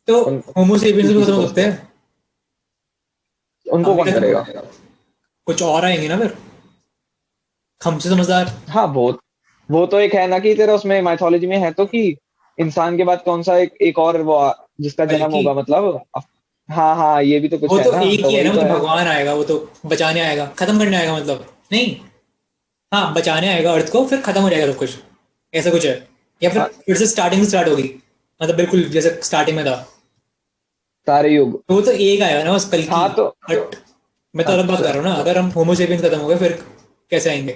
तो उन होमो सेपियंस भी स्पीशीज खत्म को। हो सकते हैं। उनको हम भी कौन खत्म, करेगा? कुछ और आएंगे ना फिर हमसे समझदार। हाँ, वो तो एक है ना कि तेरा उसमें माइथोलॉजी में है तो कि इंसान के बाद कौन सा एक और जिसका जन्म बल्कि होगा, मतलब हाँ हाँ, ये भी तो वो कुछ है तो ना, एक तो ही है ना, वही वो तो तो है। भगवान आएगा, वो तो बचाने आएगा, खत्म करने आएगा मतलब नहीं। हाँ, बचाने आएगा अर्थ को, फिर खत्म हो जाएगा सब कुछ, ऐसा कुछ है। या हाँ, फिर से स्टार्टिंग से स्टार्ट होगी, मतलब बिल्कुल जैसे स्टार्टिंग में था। सारे युग। तो वो तो एक आएगा ना बस कल की। हाँ तो बट मैं तो अलग बात कर अच्छा, रहा हूँ ना, अगर हम होमोसेपियंस खत्म हो गए फिर कैसे आएंगे?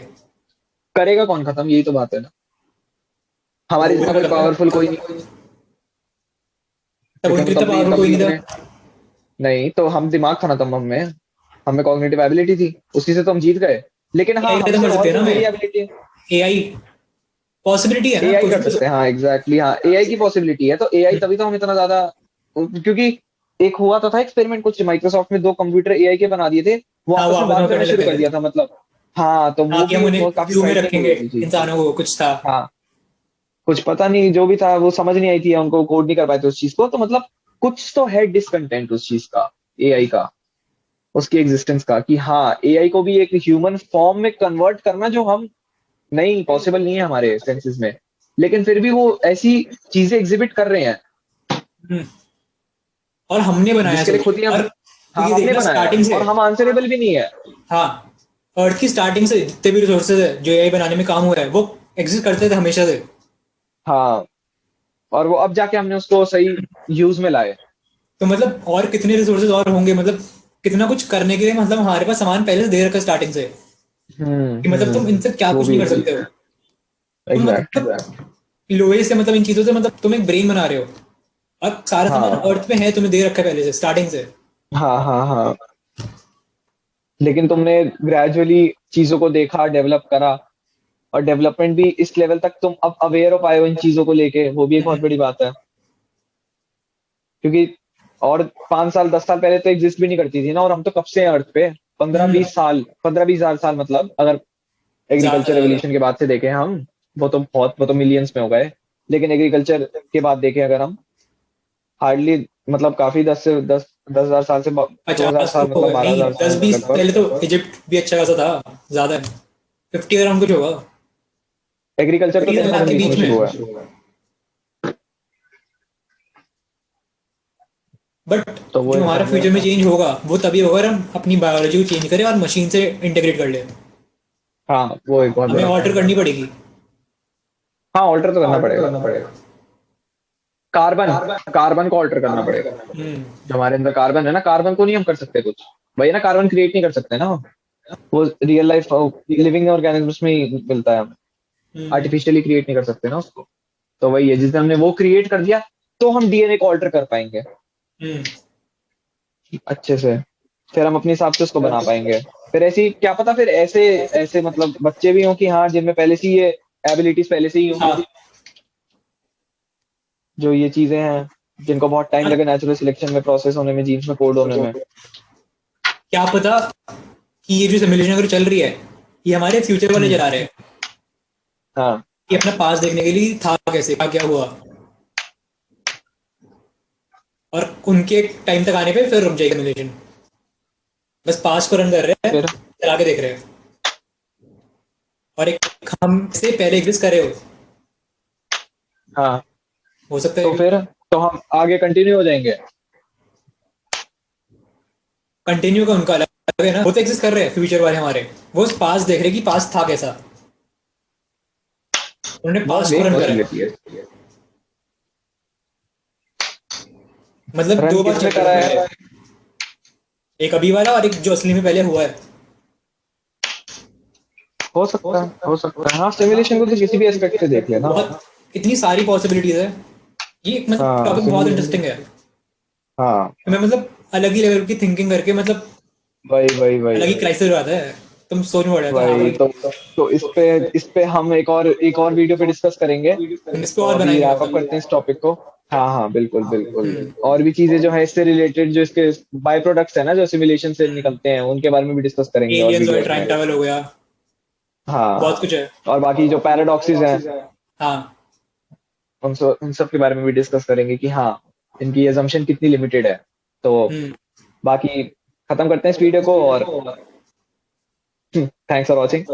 करेगा कौन खत्म, यही तो बात है ना। तो हमारे वो जितना भी कोई खत्म पावरफुल कोई है। नहीं, तब क्योंकि उनके हम इतना तब भी पावरफुल तब कोई भी नहीं था। उतने नहीं, तो हम दिमाग था ना तब हमें, हमें कॉग्निटिव एबिलिटी थी, उसी से तो हम जीत गए। लेकिन हाँ एआई खत्म हमसे कर सकते और हैं भी ना बड़ी हमें। एबिलिटी है। एआई पॉसिबिलिटी है ना, एआई कुछ कर भी हो सकते हैं, हाँ एग्जैक्टली, हाँ एआई की पॉसिबिलिटी है, तो एआई सकता तभी तो हम इतना ज्यादा, क्योंकि एक हुआ तो था एक्सपेरिमेंट, कुछ माइक्रोसॉफ्ट में दो कंप्यूटर एआई के बना दिए थे, वो है। हाँ, वो आपस में आपस बात में करना करने लग शुरू गए कर थे। दिया था मतलब। हाँ तो हाँ वो कि हम भी उन्हें बहुत काफी क्यों में फ्राइटनिंग रखेंगे हुई थी चीज। इंसानों को, कुछ था। हाँ कुछ पता नहीं, जो भी था वो समझ नहीं आई थी, उनको कोड नहीं कर पाए थे उस चीज को, तो मतलब कुछ तो है डिसकंटेंट उस चीज का, एआई का, उसकी एग्जिस्टेंस का, कि हाँ एआई को भी एक ह्यूमन फॉर्म में कन्वर्ट करना जो हम, नहीं पॉसिबल नहीं है हमारे सेंसेस में, लेकिन फिर भी वो ऐसी चीजें एग्जिबिट कर रहे हैं हम्म, और हमने बनाया जिसके लिए सोच। खुद ही हम, और हाँ क्योंकि हमने देखना बनाया है स्टार्टिंग से, और हम आंसरेबल भी नहीं है। हाँ, अर्थ की स्टार्टिंग से जितने भी रिसोर्सेज है जो एआई बनाने में काम हुआ है वो एग्जिस्ट करते थे हमेशा से। हाँ और वो अब जाके हमने उसको सही यूज में लाए। तो मतलब और कितने रिसोर्सेज और होंगे, मतलब कितना कुछ करने के लिए, मतलब हमारे पास सामान पहले से दे रखा है स्टार्टिंग से, कि मतलब तुम इनसे क्या वो कुछ नहीं भी कर है, सकते हो। तुम एग्जैक्टली। मतलब लोहे से, मतलब इन चीजों से, मतलब तुम एक ब्रेन बना रहे हो और सारा सामान हाँ अर्थ में है, तुम्हें दे रखा है पहले से स्टार्टिंग से। हाँ हाँ हाँ, लेकिन तुमने ग्रेजुअली चीजों को देखा, डेवलप करा, और डेवलपमेंट भी इस लेवल तक तुम अब अवेयर हो पाए हो इन चीजों को लेके, वो भी एक बहुत बड़ी बात है। क्योंकि और 5 साल 10 साल पहले तो एग्जिस्ट भी नहीं करती थी ना, और हम तो कब से हैं अर्थ पे, 15 20 साल, 15 20 हजार साल, मतलब अगर ज्यादा एग्रीकल्चर ज्यादा। रेवोल्यूशन के बाद से देखें हम, वो तो मिलियंस में हो गए, लेकिन एग्रीकल्चर के बाद देखें अगर हम, हार्डली, मतलब काफी, 10 हजार साल से 2000 50 तो साल, हो मतलब गए बारह नहीं, हजार दस साल बीस लगभग। पहले तो इजिप्ट भी अच्छा खासा था। ज्यादा है, 50 अराउंड कुछ होगा। एग्रीकल्चर तो 30 लाख के 10,000 BC में बीच में। शुरू हुआ है। बट तो वो जो एक हमारा बहुत फ्यूचर बड़ा, में चेंज होगा वो तभी होगा अगर हम अपनी बायोलॉजी को चेंज करें और मशीन से इंटीग्रेट कर लें। हाँ वो एक बहुत हमें बड़ा ऑल्टर पॉइंट है। करनी पड़ेगी। हाँ ऑल्टर तो करना पड़ेगा, कार्बन, कार्बन को ऑल्टर करना पड़ेगा। हम्म। जो हमारे अंदर कार्बन है ना, कार्बन को नहीं हम कर सकते कुछ, वही ना, कार्बन क्रिएट नहीं कर सकते ना हम। वो रियल लाइफ लिविंग ऑर्गेनिजम्स में ही मिलता है, हम हम्म। आर्टिफिशियली क्रिएट नहीं कर सकते ना उसको। तो वही है, जिसने हमने वो क्रिएट कर दिया, तो हम डीएनए को ऑल्टर कर पाएंगे हम्म। अच्छे से, फिर हम अपने हिसाब से उसको बना पाएंगे। फिर ऐसी क्या पता, फिर ऐसे ऐसे मतलब बच्चे भी हों कि हाँ जिनमें पहले से ही ये एबिलिटीज पहले से ही हों, हाँ। जो ये चीजें हैं, जिनको बहुत टाइम और लगे नेचुरल सिलेक्शन में, प्रोसेस होने में, जीन्स में कोड होने में। क्या पता कि ये जो सिमुलेशन अगर चल रही है ये हमारे फ्यूचर वाले हम्म, चला रहे हैं, हाँ कि अपना पास देखने के लिए था कैसे, क्या क्या हुआ, और उनके टाइम तक आने पे फिर रुक जाएगा सिमुलेशन। बस पास को रन कर रहे हैं, फिर, चला के देख रहे हैं। और एक हम से पहले एग्जिस्ट करे हाँ हो सकता तो है। फिर, तो हम आगे कंटिन्यू हो जाएंगे। कंटिन्यू का उनका अलग है ना, वो तो एग्जिस्ट कर रहे हैं फ्यूचर वाले हमारे। वो पास देख रहे हैं कि पास था कैसा, उन्होंने बहुत पास को वेग रन करा है। पॉसिबिलिटी है, मतलब रन दो बार चल किसने रहा करा है है। पहले, एक अभी वाला और एक जो असली में पहले हुआ है। हो सकता है, हाँ सिमुलेशन को तो किसी भी एस्पेक्ट से देख लेना। बहुत, इतनी सारी पॉसिबिलिटीज है। ये मतलब हाँ टॉपिक बहुत सिमुलेशन, इंटरेस्टिंग है। हाँ तो मैं मतलब अलग ही लेवल की थिंकिंग करके, मतलब वही अलग ही क्राइसिस हो जाता है। तुम सोच में पड़ जाते हो, हाँ वही भाई। तो इस पे हम एक और वीडियो पे डिस्कस करेंगे। हम इस पे तो और अभी बनाएंगे रैप अप मतलब। करते हैं इस टॉपिक को। हाँ हाँ बिल्कुल बिल्कुल, और भी चीजें जो है इससे रिलेटेड, जो इसके बाय प्रोडक्ट्स है ना, जो सिमुलेशन से निकलते हैं, उनके बारे में भी डिस्कस करेंगे और एलियंस और वीडियोस टाइम में। ट्रैवल हो गया, हाँ बहुत कुछ है। और बाकी जो पैराडॉक्सेस हैं, हाँ। उन सब के बारे में भी डिस्कस करेंगे कि हाँ इनकी assumption कितनी लिमिटेड है। तो हम्म। बाकी खत्म करते हैं इस वीडियो को, और थैंक्स फॉर वॉचिंग।